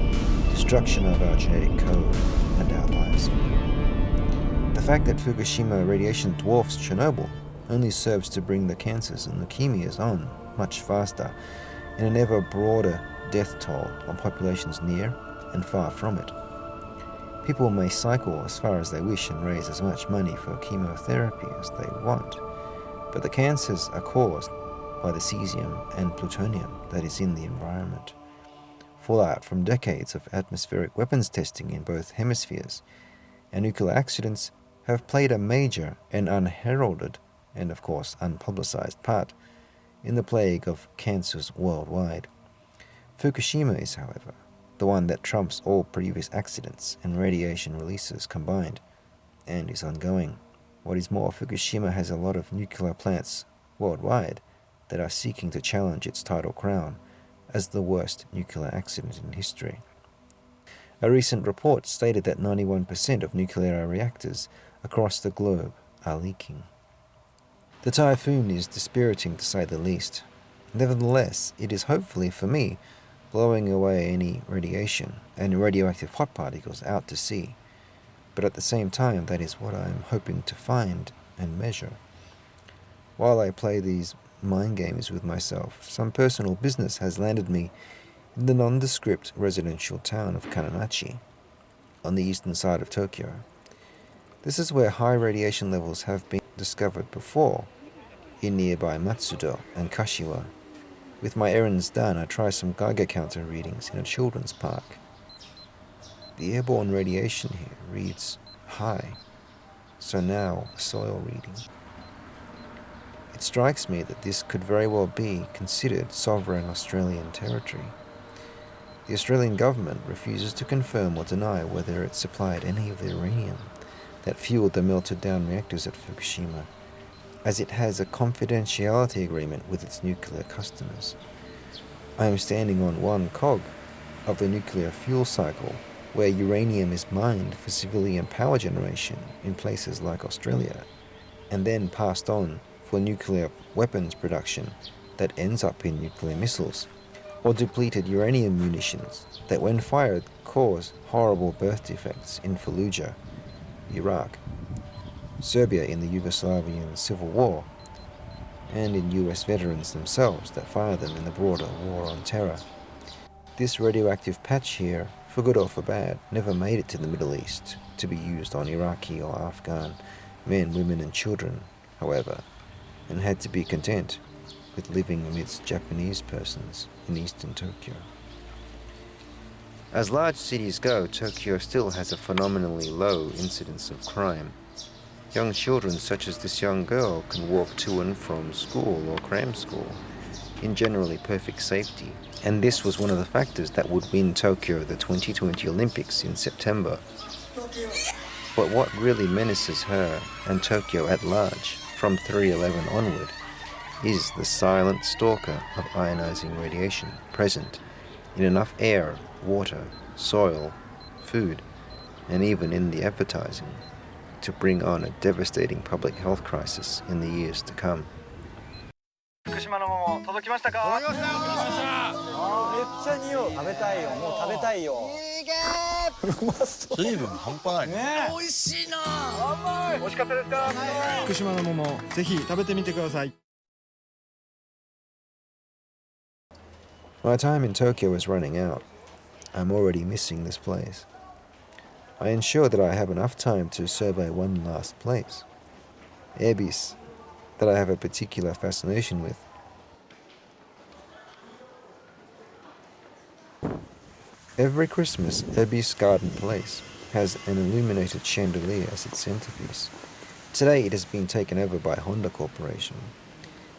Speaker 1: destruction of our genetic code and our biosphere. The fact that Fukushima radiation dwarfs Chernobyl only serves to bring the cancers and leukemias on much faster and an ever broader death toll on populations near and far from it. People may cycle as far as they wish and raise as much money for chemotherapy as they want, but the cancers are caused by the cesium and plutonium that is in the environment. Fallout from decades of atmospheric weapons testing in both hemispheres, and nuclear accidents have played a major and unheralded, and of course unpublicized part in the plague of cancers worldwide. Fukushima is, however, the one that trumps all previous accidents and radiation releases combined, and is ongoing. What is more, Fukushima has a lot of nuclear plants worldwide that are seeking to challenge its title crown as the worst nuclear accident in history. A recent report stated that 91% of nuclear reactors across the globe are leaking. The typhoon is dispiriting to say the least. Nevertheless, it is hopefully for me blowing away any radiation and radioactive hot particles out to sea. But at the same time, that is what I am hoping to find and measure. While I play these mind games with myself, some personal business has landed me in the nondescript residential town of Kananachi, on the eastern side of Tokyo. This is where high radiation levels have been discovered before, in nearby Matsudo and Kashiwa. With my errands done, I try some Geiger counter readings in a children's park. The airborne radiation here reads high, so now a soil reading. It strikes me that this could very well be considered sovereign Australian territory. The Australian government refuses to confirm or deny whether it supplied any of the uranium that fueled the melted down reactors at Fukushima, as it has a confidentiality agreement with its nuclear customers. I am standing on one cog of the nuclear fuel cycle where uranium is mined for civilian power generation in places like Australia, and then passed on for nuclear weapons production that ends up in nuclear missiles, or depleted uranium munitions that when fired cause horrible birth defects in Fallujah, Iraq, Serbia in the Yugoslavian Civil War, and in US veterans themselves that fire them in the broader war on terror. This radioactive patch here, for good or for bad, never made it to the Middle East to be used on Iraqi or Afghan men, women and children, however, and had to be content with living amidst Japanese persons in eastern Tokyo. As large cities go, Tokyo still has a phenomenally low incidence of crime. Young children such as this young girl can walk to and from school or cram school in generally perfect safety, and this was one of the factors that would win Tokyo the 2020 Olympics in September. But what really menaces her and Tokyo at large from 3/11 onward is the silent stalker of ionizing radiation present in enough air, water, soil, food, and even in the advertising to bring on a devastating public health crisis in the years to come.
Speaker 8: 福島の桃届きましたか？届きました。めっちゃ匂う。食べたいよ。もう食べたいよ。いいけー。うまそう。水分半端ないね。美味しいな。甘い。美味しかったですか？福島の桃ぜひ食べてみてください。
Speaker 1: My time in Tokyo is running out. I'm already missing this place. I ensure that I have enough time to survey one last place, Ebis, that I have a particular fascination with. Every Christmas, Ebis Garden Place has an illuminated chandelier as its centerpiece. Today it has been taken over by Honda Corporation.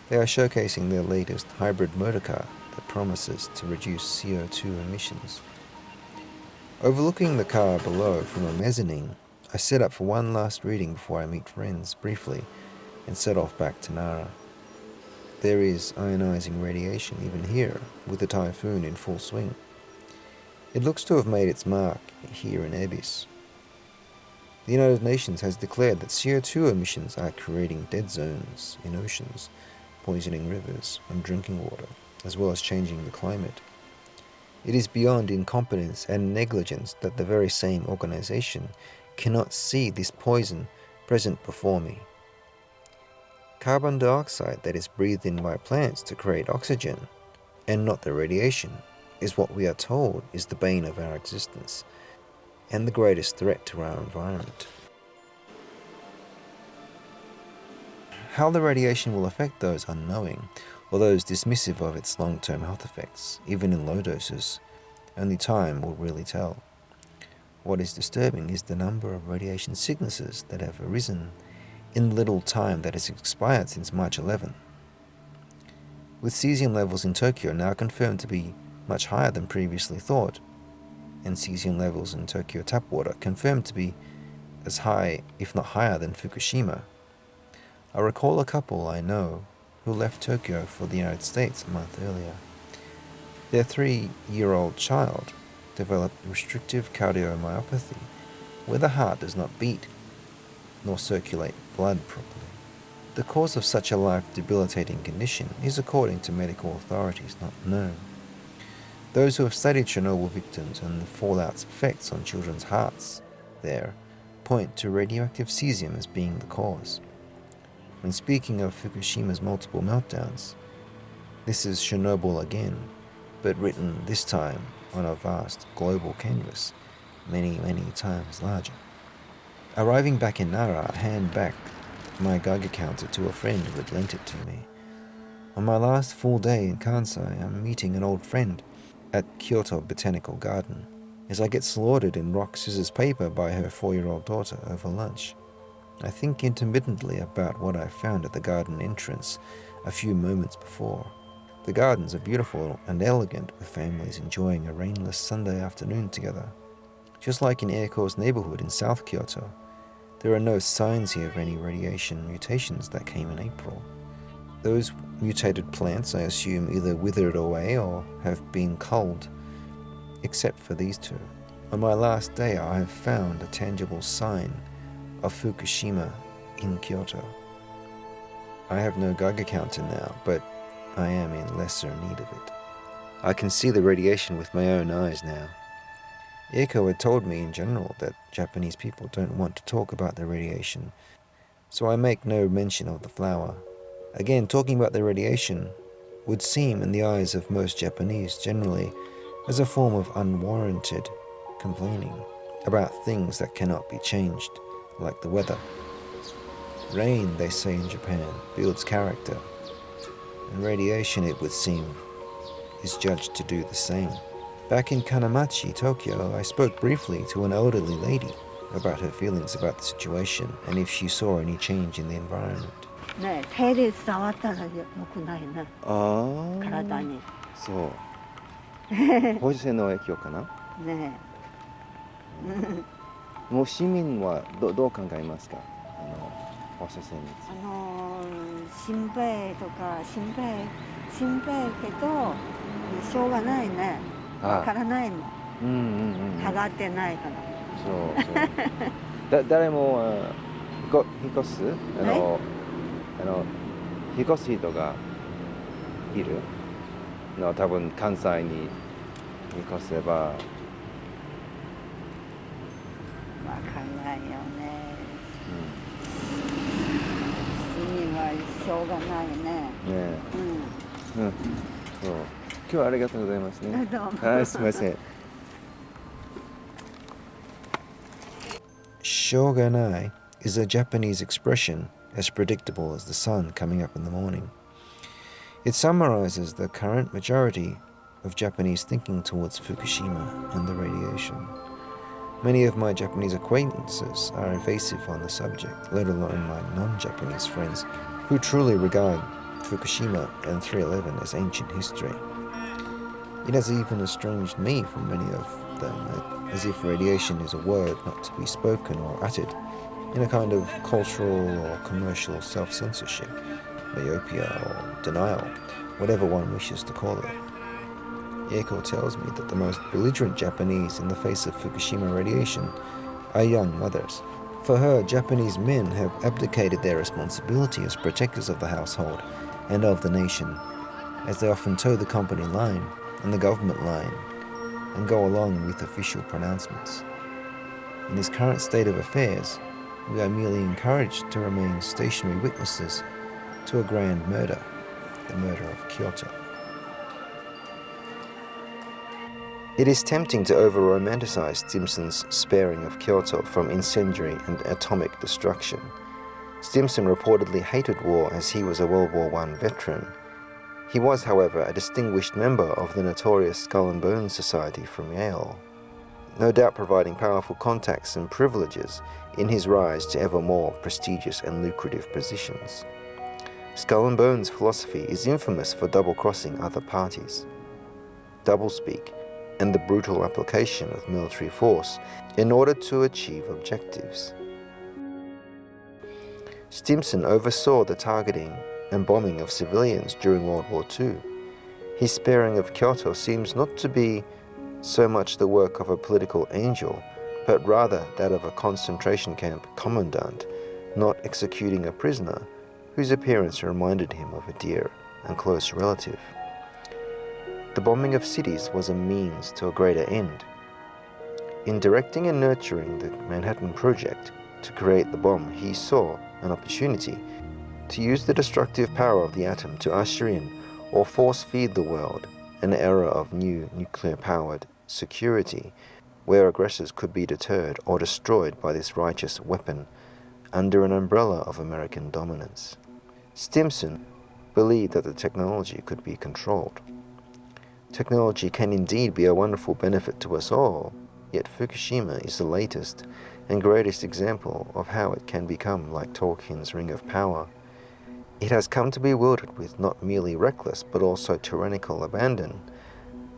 Speaker 1: They are showcasing their latest hybrid motorcar that promises to reduce CO2 emissions. Overlooking the car below from a mezzanine, I set up for one last reading before I meet friends briefly and set off back to Nara. There is ionizing radiation even here, with the typhoon in full swing. It looks to have made its mark here in Ebis. The United Nations has declared that CO2 emissions are creating dead zones in oceans, poisoning rivers and drinking water, as well as changing the climate. It is beyond incompetence and negligence that the very same organization cannot see this poison present before me. Carbon dioxide that is breathed in by plants to create oxygen, and not the radiation, is what we are told is the bane of our existence, and the greatest threat to our environment. How the radiation will affect those unknowing, or those dismissive of its long-term health effects, even in low doses, only time will really tell. What is disturbing is the number of radiation sicknesses that have arisen in the little time that has expired since March 11. With cesium levels in Tokyo now confirmed to be much higher than previously thought, and cesium levels in Tokyo tap water confirmed to be as high, if not higher, than Fukushima. I recall a couple I know who left Tokyo for the United States a month earlier. Their 3-year-old child developed restrictive cardiomyopathy, where the heart does not beat nor circulate blood properly. The cause of such a life-debilitating condition is, according to medical authorities, not known. Those who have studied Chernobyl victims and the fallout's effects on children's hearts there point to radioactive cesium as being the cause. When speaking of Fukushima's multiple meltdowns, this is Chernobyl again, but written this time on a vast global canvas, many, many times larger. Arriving back in Nara, I hand back my Geiger counter to a friend who had lent it to me. On my last full day in Kansai, I'm meeting an old friend at Kyoto Botanical Garden, as I get slaughtered in rock, scissors, paper by her 4-year-old daughter over lunch. I think intermittently about what I found at the garden entrance a few moments before. The gardens are beautiful and elegant, with families enjoying a rainless Sunday afternoon together. Just like in Eiko's neighborhood in South Kyoto, there are no signs here of any radiation mutations that came in April. Those mutated plants, I assume, either withered away or have been culled, except for these two. On my last day, I have found a tangible sign of Fukushima in Kyoto. I have no Geiger counter now, but I am in lesser need of it. I can see the radiation with my own eyes now. Eiko had told me in general that Japanese people don't want to talk about the radiation, so I make no mention of the flower. Again, talking about the radiation would seem in the eyes of most Japanese generally as a form of unwarranted complaining about things that cannot be changed, like the weather. Rain, they say in Japan, builds character, and radiation, it would seem, is judged to do the same. Back in Kanamachi, Tokyo, I spoke briefly to an elderly lady about her feelings about the situation and if she saw any change in the environment.
Speaker 9: ね、手で触ったら良くないな。体に。
Speaker 1: そう。放射線の影響かな？
Speaker 9: ね。
Speaker 1: もう市民はどう考えますか？放射線について。
Speaker 9: 心配とか心配けどしょうがないね。わからないもん。剥がってないから。そう。誰も引っ越す引っ越す人がいるの多分関西に引っ越せばわかんないよね。市民はしょうがないね。
Speaker 1: そう。今日はありがとうございますね。
Speaker 9: どうも。
Speaker 1: はい、すみません。Shoganai is a Japanese expression as predictable as the sun coming up in the morning. It summarizes the current majority of Japanese thinking towards Fukushima and the radiation. Many of my Japanese acquaintances are evasive on the subject, let alone my non-Japanese friends, who truly regard Fukushima and 311 as ancient history. It has even estranged me from many of them, as if radiation is a word not to be spoken or uttered, in a kind of cultural or commercial self-censorship, myopia or denial, whatever one wishes to call it. Eiko tells me that the most belligerent Japanese in the face of Fukushima radiation are young mothers. For her, Japanese men have abdicated their responsibility as protectors of the household and of the nation, as they often toe the company line and the government line and go along with official pronouncements. In this current state of affairs, we are merely encouraged to remain stationary witnesses to a grand murder, the murder of Kyoto. It is tempting to over-romanticize Stimson's sparing of Kyoto from incendiary and atomic destruction. Stimson reportedly hated war as he was a World War I veteran. He was, however, a distinguished member of the notorious Skull and Bones Society from Yale, no doubt providing powerful contacts and privileges in his rise to ever more prestigious and lucrative positions. Skull and Bones philosophy is infamous for double-crossing other parties, doublespeak, and the brutal application of military force in order to achieve objectives. Stimson oversaw the targeting and bombing of civilians during World War II. His sparing of Kyoto seems not to be so much the work of a political angel, but rather that of a concentration camp commandant not executing a prisoner whose appearance reminded him of a dear and close relative. The bombing of cities was a means to a greater end. In directing and nurturing the Manhattan Project to create the bomb, he saw an opportunity to use the destructive power of the atom to usher in or force-feed the world an era of new nuclear-powered security where aggressors could be deterred or destroyed by this righteous weapon under an umbrella of American dominance. Stimson believed that the technology could be controlled. Technology can indeed be a wonderful benefit to us all, yet Fukushima is the latest and greatest example of how it can become like Tolkien's Ring of Power. It has come to be wielded with not merely reckless but also tyrannical abandon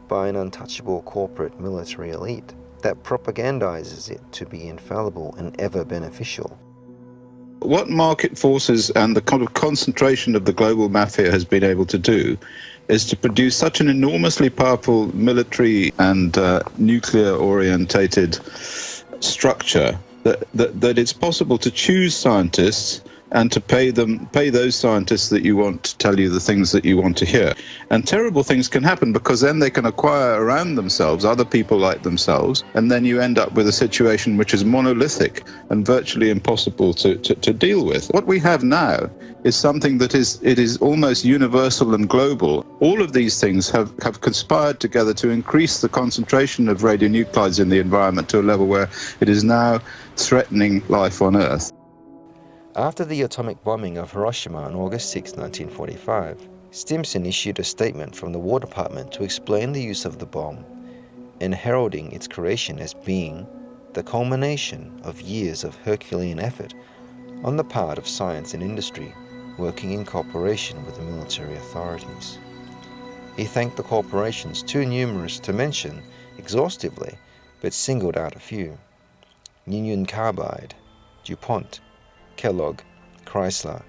Speaker 1: by an untouchable corporate military elite that propagandizes it to be infallible and ever beneficial.
Speaker 5: What market forces and the kind of concentration of the global mafia has been able to do is to produce such an enormously powerful military and nuclear-orientated structure that it's possible to choose scientists and to pay those scientists that you want to tell you the things that you want to hear. And terrible things can happen because then they can acquire around themselves other people like themselves, and then you end up with a situation which is monolithic and virtually impossible to deal with. What we have now is something that is almost universal and global. All of these things have conspired together to increase the concentration of radionuclides in the environment to a level where it is now threatening life on Earth.
Speaker 1: After the atomic bombing of Hiroshima on August 6, 1945, Stimson issued a statement from the War Department to explain the use of the bomb and heralding its creation as being the culmination of years of Herculean effort on the part of science and industry working in cooperation with the military authorities. He thanked the corporations too numerous to mention exhaustively, but singled out a few: Union Carbide, DuPont, Kellogg, Chrysler,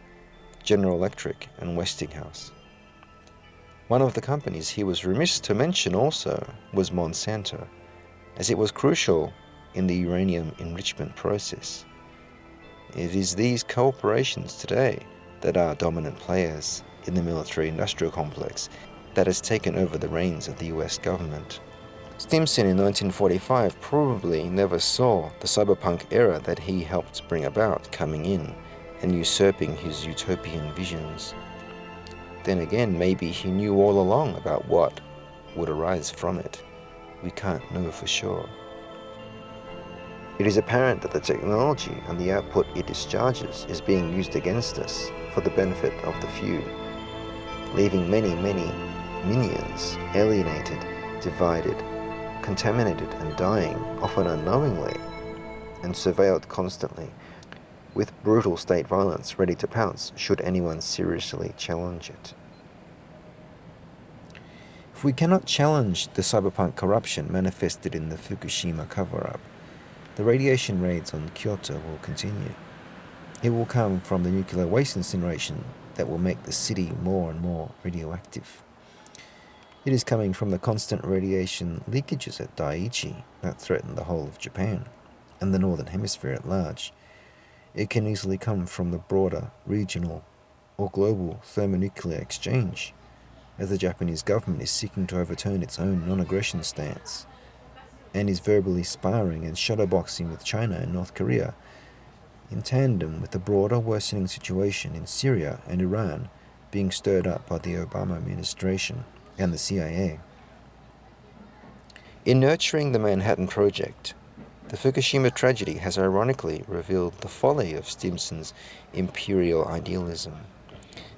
Speaker 1: General Electric, and Westinghouse. One of the companies he was remiss to mention also was Monsanto, as it was crucial in the uranium enrichment process. It is these corporations today that are dominant players in the military-industrial complex that has taken over the reins of the US government. Stimson in 1945 probably never saw the cyberpunk era that he helped bring about coming in and usurping his utopian visions. Then again, maybe he knew all along about what would arise from it. We can't know for sure. It is apparent that the technology and the output it discharges is being used against us for the benefit of the few, leaving many, many minions alienated, divided, contaminated and dying, often unknowingly, and surveilled constantly, with brutal state violence ready to pounce should anyone seriously challenge it. If we cannot challenge the cyberpunk corruption manifested in the Fukushima cover-up, the radiation raids on Kyoto will continue. It will come from the nuclear waste incineration that will make the city more and more radioactive. It is coming from the constant radiation leakages at Daiichi that threaten the whole of Japan and the Northern Hemisphere at large. It can easily come from the broader regional or global thermonuclear exchange, as the Japanese government is seeking to overturn its own non-aggression stance and is verbally sparring and shadowboxing with China and North Korea, in tandem with the broader worsening situation in Syria and Iran being stirred up by the Obama administration and the CIA. In nurturing the Manhattan Project, the Fukushima tragedy has ironically revealed the folly of Stimson's imperial idealism.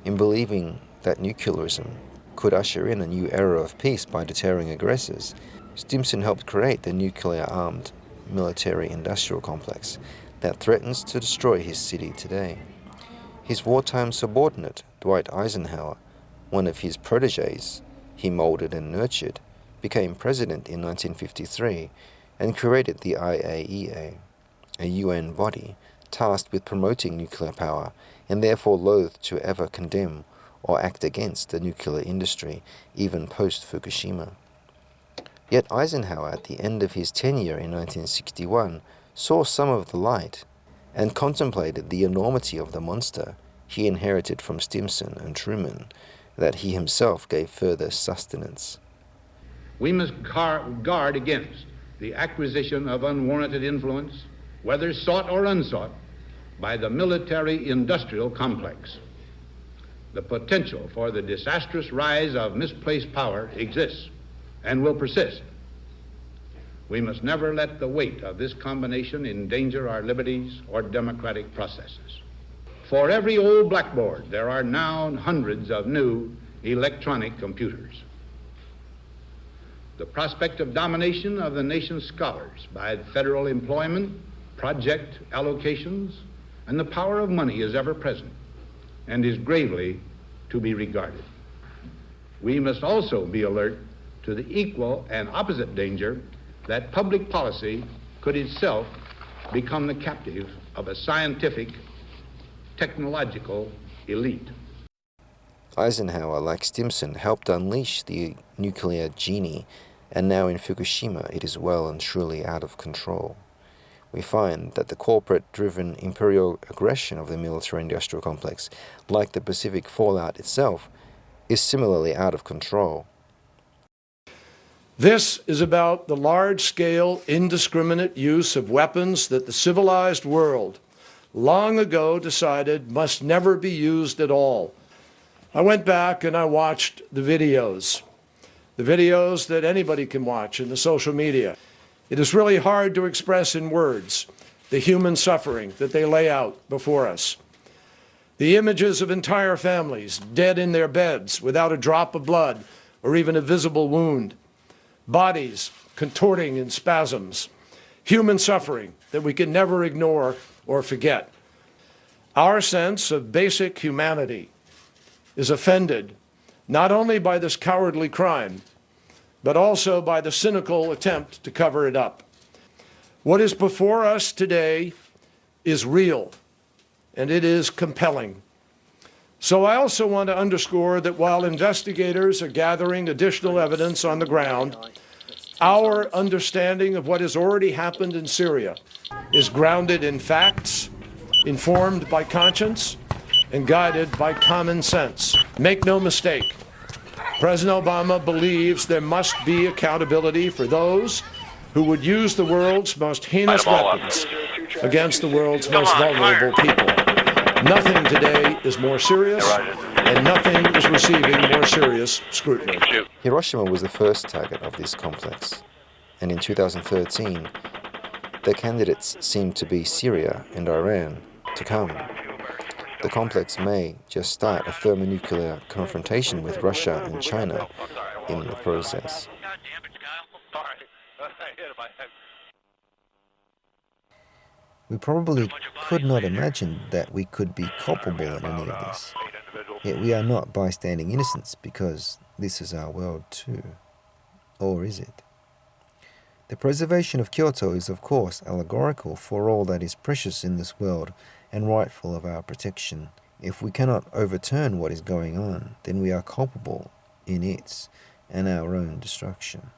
Speaker 1: In believing that nuclearism could usher in a new era of peace by deterring aggressors, Stimson helped create the nuclear-armed military-industrial complex that threatens to destroy his city today. His wartime subordinate, Dwight Eisenhower, one of his protégés he molded and nurtured, became president in 1953 and created the IAEA, a UN body tasked with promoting nuclear power and therefore loath to ever condemn or act against the nuclear industry, even post-Fukushima. Yet Eisenhower, at the end of his tenure in 1961, saw some of the light and contemplated the enormity of the monster he inherited from Stimson and Truman, that he himself gave further sustenance.
Speaker 10: We must guard against the acquisition of unwarranted influence, whether sought or unsought, by the military-industrial complex. The potential for the disastrous rise of misplaced power exists and will persist. We must never let the weight of this combination endanger our liberties or democratic processes. For every old blackboard, there are now hundreds of new electronic computers. The prospect of domination of the nation's scholars by federal employment, project allocations, and the power of money is ever present and is gravely to be regarded. We must also be alert to the equal and opposite danger that public policy could itself become the captive of a scientific technological elite.
Speaker 1: Eisenhower, like Stimson, helped unleash the nuclear genie, and now in Fukushima it is well and truly out of control. We find that the corporate-driven imperial aggression of the military-industrial complex, like the Pacific fallout itself, is similarly out of control.
Speaker 11: This is about the large-scale, indiscriminate use of weapons that the civilized world long ago decided must never be used at all. I went back and I watched the videos that anybody can watch in the social media. It is really hard to express in words the human suffering that they lay out before us. The images of entire families dead in their beds without a drop of blood or even a visible wound. Bodies contorting in spasms. Human suffering that we can never ignore or forget. Our sense of basic humanity is offended not only by this cowardly crime, but also by the cynical attempt to cover it up. What is before us today is real, and it is compelling. So I also want to underscore that while investigators are gathering additional evidence on the ground, our understanding of what has already happened in Syria is grounded in facts, informed by conscience, and guided by common sense. Make no mistake, President Obama believes there must be accountability for those who would use the world's most heinous weapons against the world's most vulnerable people. Nothing today is more serious, and nothing is receiving more serious scrutiny.
Speaker 1: Hiroshima was the first target of this complex, and in 2013, the candidates seemed to be Syria and Iran to come. The complex may just start a thermonuclear confrontation with Russia and China in the process. We probably could not imagine that we could be culpable in any of this. Yet we are not bystanding innocents because this is our world too. Or is it? The preservation of Kyoto is of course allegorical for all that is precious in this world and rightful of our protection. If we cannot overturn what is going on, then we are culpable in its and our own destruction.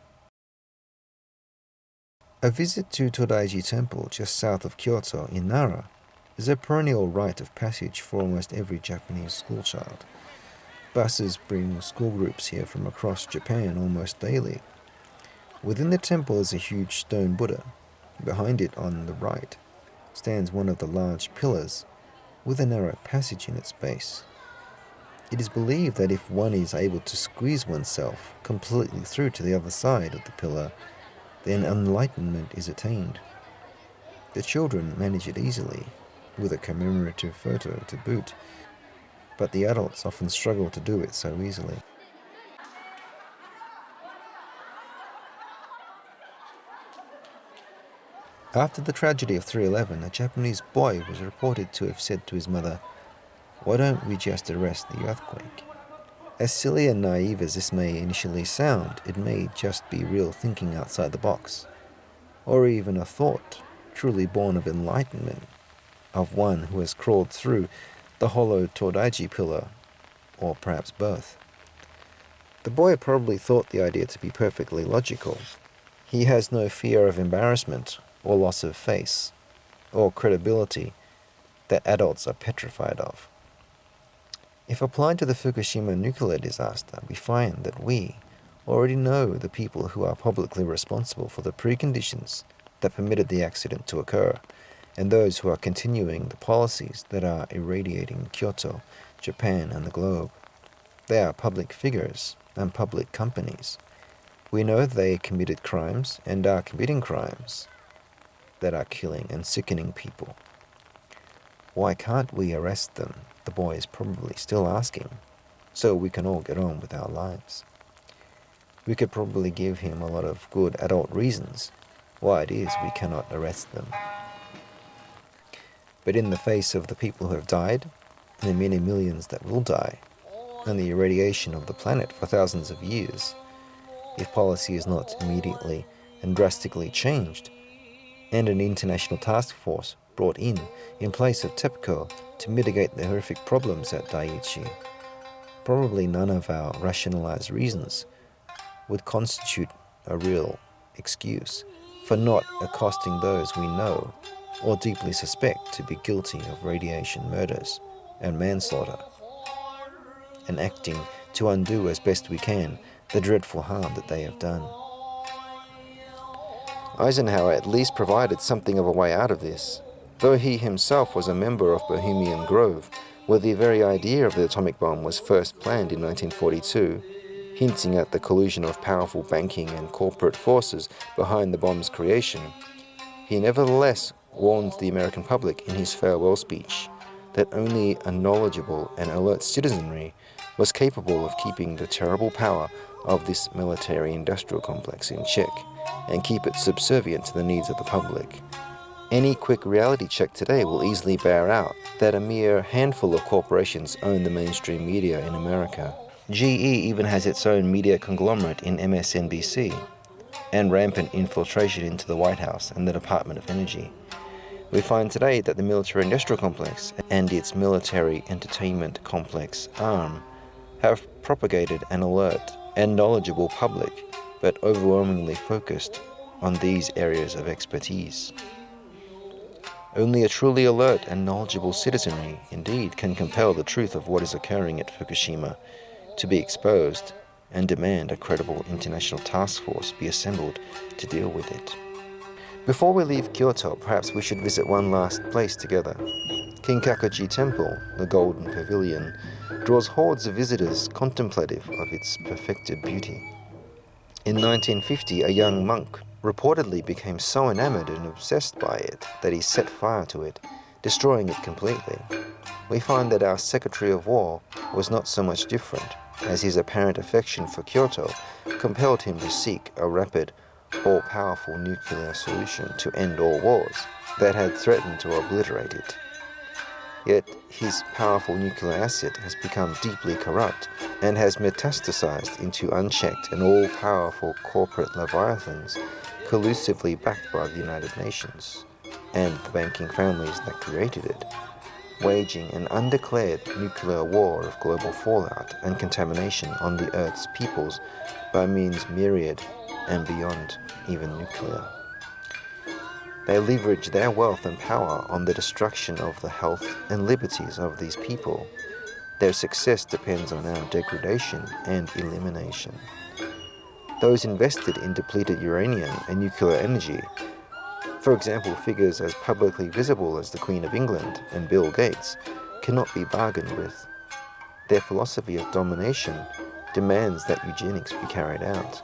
Speaker 1: A visit to Todaiji Temple just south of Kyoto in Nara is a perennial rite of passage for almost every Japanese schoolchild. Buses bring school groups here from across Japan almost daily. Within the temple is a huge stone Buddha. Behind it on the right stands one of the large pillars with a narrow passage in its base. It is believed that if one is able to squeeze oneself completely through to the other side of the pillar, then enlightenment is attained. The children manage it easily, with a commemorative photo to boot, but the adults often struggle to do it so easily. After the tragedy of 3/11, a Japanese boy was reported to have said to his mother, "Why don't we just arrest the earthquake?" As silly and naive as this may initially sound, it may just be real thinking outside the box, or even a thought truly born of enlightenment, of one who has crawled through the hollow Todaiji pillar, or perhaps both. The boy probably thought the idea to be perfectly logical. He has no fear of embarrassment or loss of face, or credibility that adults are petrified of. If applied to the Fukushima nuclear disaster, we find that we already know the people who are publicly responsible for the preconditions that permitted the accident to occur, and those who are continuing the policies that are irradiating Kyoto, Japan, and the globe. They are public figures and public companies. We know they committed crimes and are committing crimes that are killing and sickening people. Why can't we arrest them? The boy is probably still asking, so we can all get on with our lives. We could probably give him a lot of good adult reasons why it is we cannot arrest them. But in the face of the people who have died, and the many millions that will die, and the irradiation of the planet for thousands of years, if policy is not immediately and drastically changed, and an international task force brought in place of TEPCO to mitigate the horrific problems at Daiichi. Probably none of our rationalized reasons would constitute a real excuse for not accosting those we know or deeply suspect to be guilty of radiation murders and manslaughter, and acting to undo as best we can the dreadful harm that they have done. Eisenhower at least provided something of a way out of this, though he himself was a member of Bohemian Grove, where the very idea of the atomic bomb was first planned in 1942, hinting at the collusion of powerful banking and corporate forces behind the bomb's creation. He nevertheless warned the American public in his farewell speech that only a knowledgeable and alert citizenry was capable of keeping the terrible power of this military-industrial complex in check and keep it subservient to the needs of the public. Any quick reality check today will easily bear out that a mere handful of corporations own the mainstream media in America. GE even has its own media conglomerate in MSNBC, and rampant infiltration into the White House and the Department of Energy. We find today that the military-industrial complex and its military entertainment complex arm have propagated an alert and knowledgeable public, but overwhelmingly focused on these areas of expertise. Only a truly alert and knowledgeable citizenry, indeed, can compel the truth of what is occurring at Fukushima to be exposed and demand a credible international task force be assembled to deal with it. Before we leave Kyoto, perhaps we should visit one last place together. Kinkakuji Temple, the Golden Pavilion, draws hordes of visitors contemplative of its perfected beauty. In 1950, a young monk reportedly became so enamored and obsessed by it that he set fire to it, destroying it completely. We find that our Secretary of War was not so much different, as his apparent affection for Kyoto compelled him to seek a rapid, all-powerful nuclear solution to end all wars that had threatened to obliterate it. Yet his powerful nuclear asset has become deeply corrupt and has metastasized into unchecked and all-powerful corporate leviathans collusively backed by the United Nations and the banking families that created it, waging an undeclared nuclear war of global fallout and contamination on the Earth's peoples by means myriad and beyond even nuclear. They leverage their wealth and power on the destruction of the health and liberties of these people. Their success depends on our degradation and elimination. Those invested in depleted uranium and nuclear energy, for example, figures as publicly visible as the Queen of England and Bill Gates, cannot be bargained with. Their philosophy of domination demands that eugenics be carried out.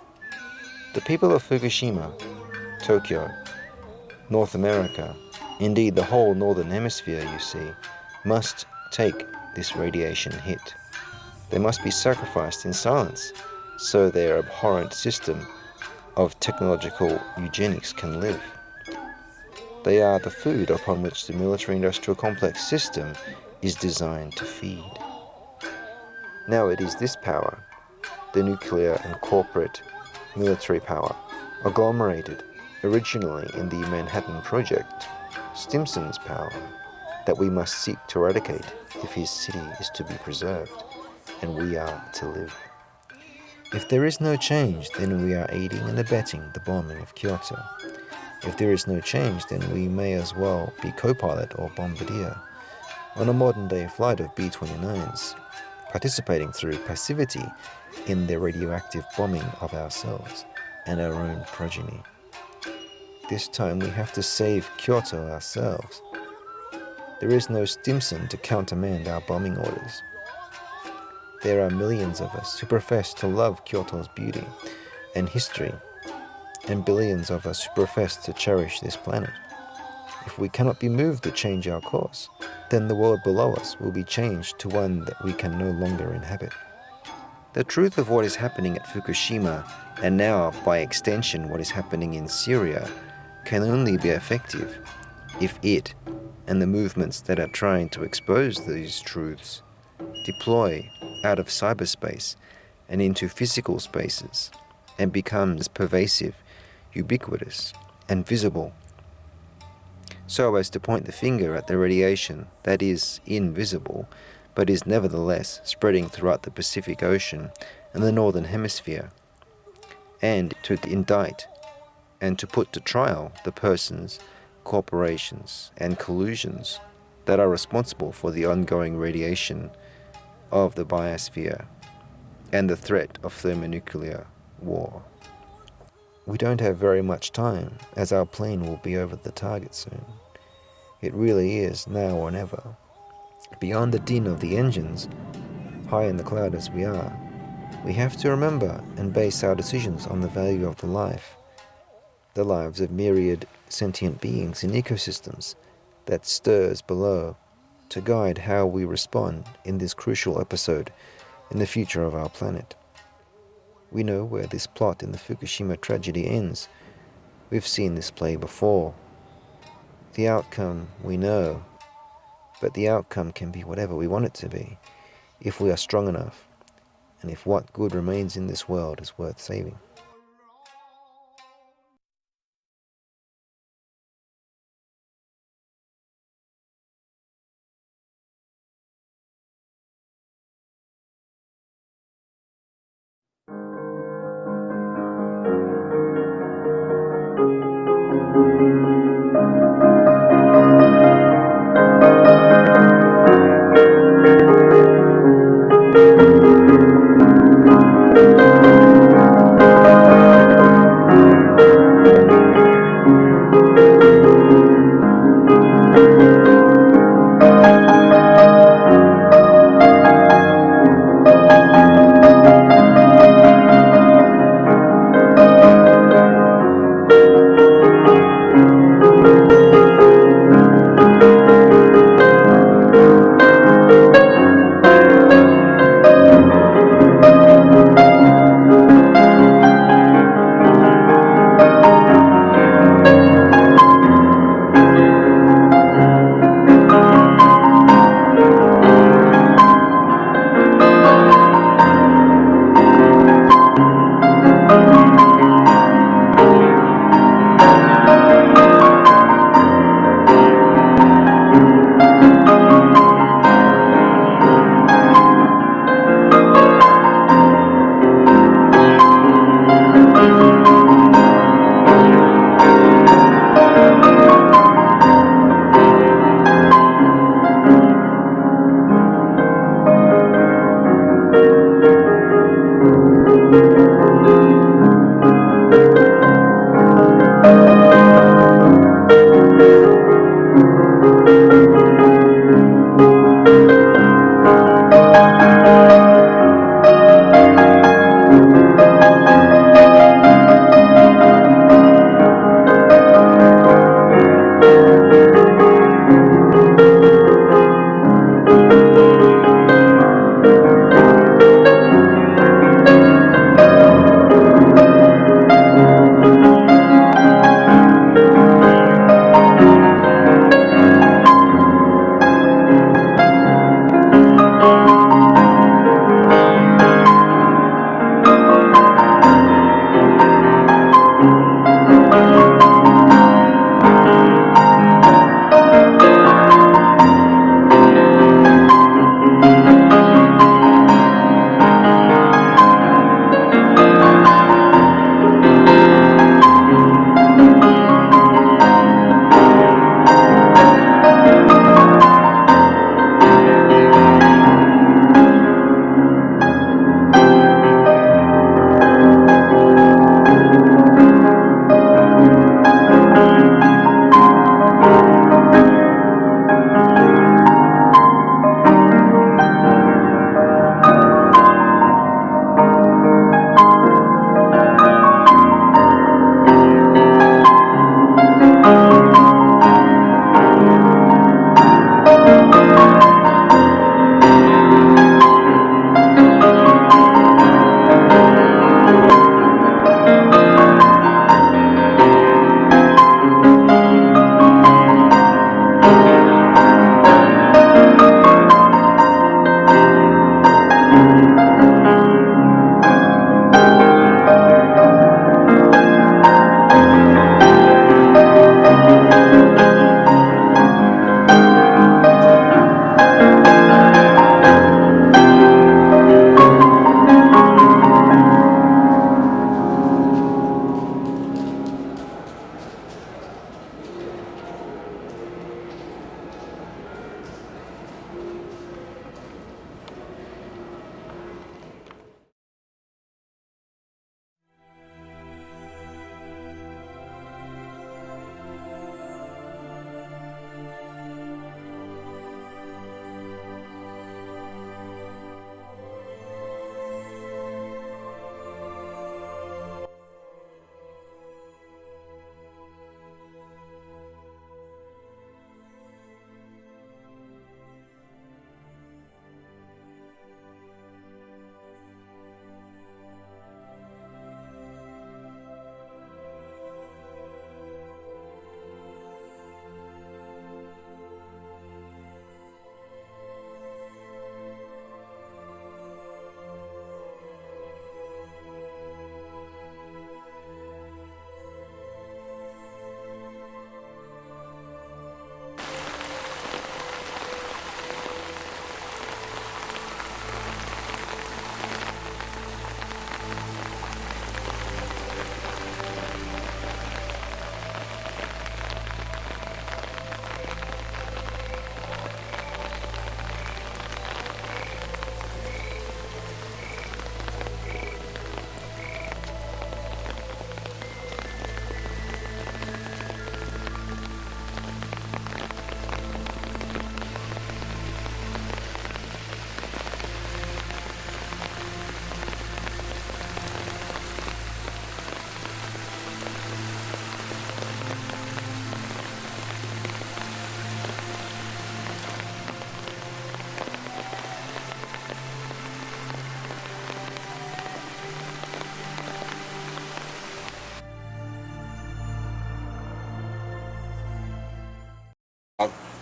Speaker 1: The people of Fukushima, Tokyo, North America, indeed the whole Northern Hemisphere, you see, must take this radiation hit. They must be sacrificed in silence so their abhorrent system of technological eugenics can live. They are the food upon which the military-industrial complex system is designed to feed. Now it is this power, the nuclear and corporate military power, agglomerated originally in the Manhattan Project, Stimson's power, that we must seek to eradicate if his city is to be preserved and we are to live. If there is no change, then we are aiding and abetting the bombing of Kyoto. If there is no change, then we may as well be co-pilot or bombardier on a modern-day flight of B-29s, participating through passivity in the radioactive bombing of ourselves and our own progeny. This time we have to save Kyoto ourselves. There is no Stimson to countermand our bombing orders. There are millions of us who profess to love Kyoto's beauty and history, and billions of us who profess to cherish this planet. If we cannot be moved to change our course, then the world below us will be changed to one that we can no longer inhabit. The truth of what is happening at Fukushima, and now, by extension, what is happening in Syria, can only be effective if it, and the movements that are trying to expose these truths, deploy out of cyberspace and into physical spaces, and becomes pervasive, ubiquitous, and visible, so as to point the finger at the radiation that is invisible, but is nevertheless spreading throughout the Pacific Ocean and the Northern Hemisphere, and to indict and to put to trial the persons, corporations, and collusions that are responsible for the ongoing radiation of the biosphere and the threat of thermonuclear war. We don't have very much time, as our plane will be over the target soon. It really is now or never. Beyond the din of the engines, high in the cloud as we are, we have to remember and base our decisions on the value of the lives of myriad sentient beings in ecosystems that stirs below, to guide how we respond in this crucial episode in the future of our planet. We know where this plot in the Fukushima tragedy ends. We've seen this play before. The outcome we know, but the outcome can be whatever we want it to be, if we are strong enough, and if what good remains in this world is worth saving.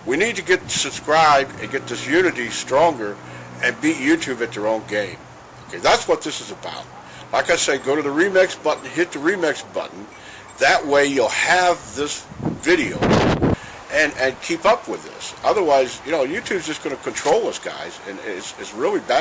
Speaker 12: We need to get subscribed and get this unity stronger and beat YouTube at their own game. Okay, that's what this is about. Like I say, go to the remix button, hit the remix button. That way you'll have this video and keep up with this. Otherwise, you know, YouTube's just going to control us, guys, and it's really bad.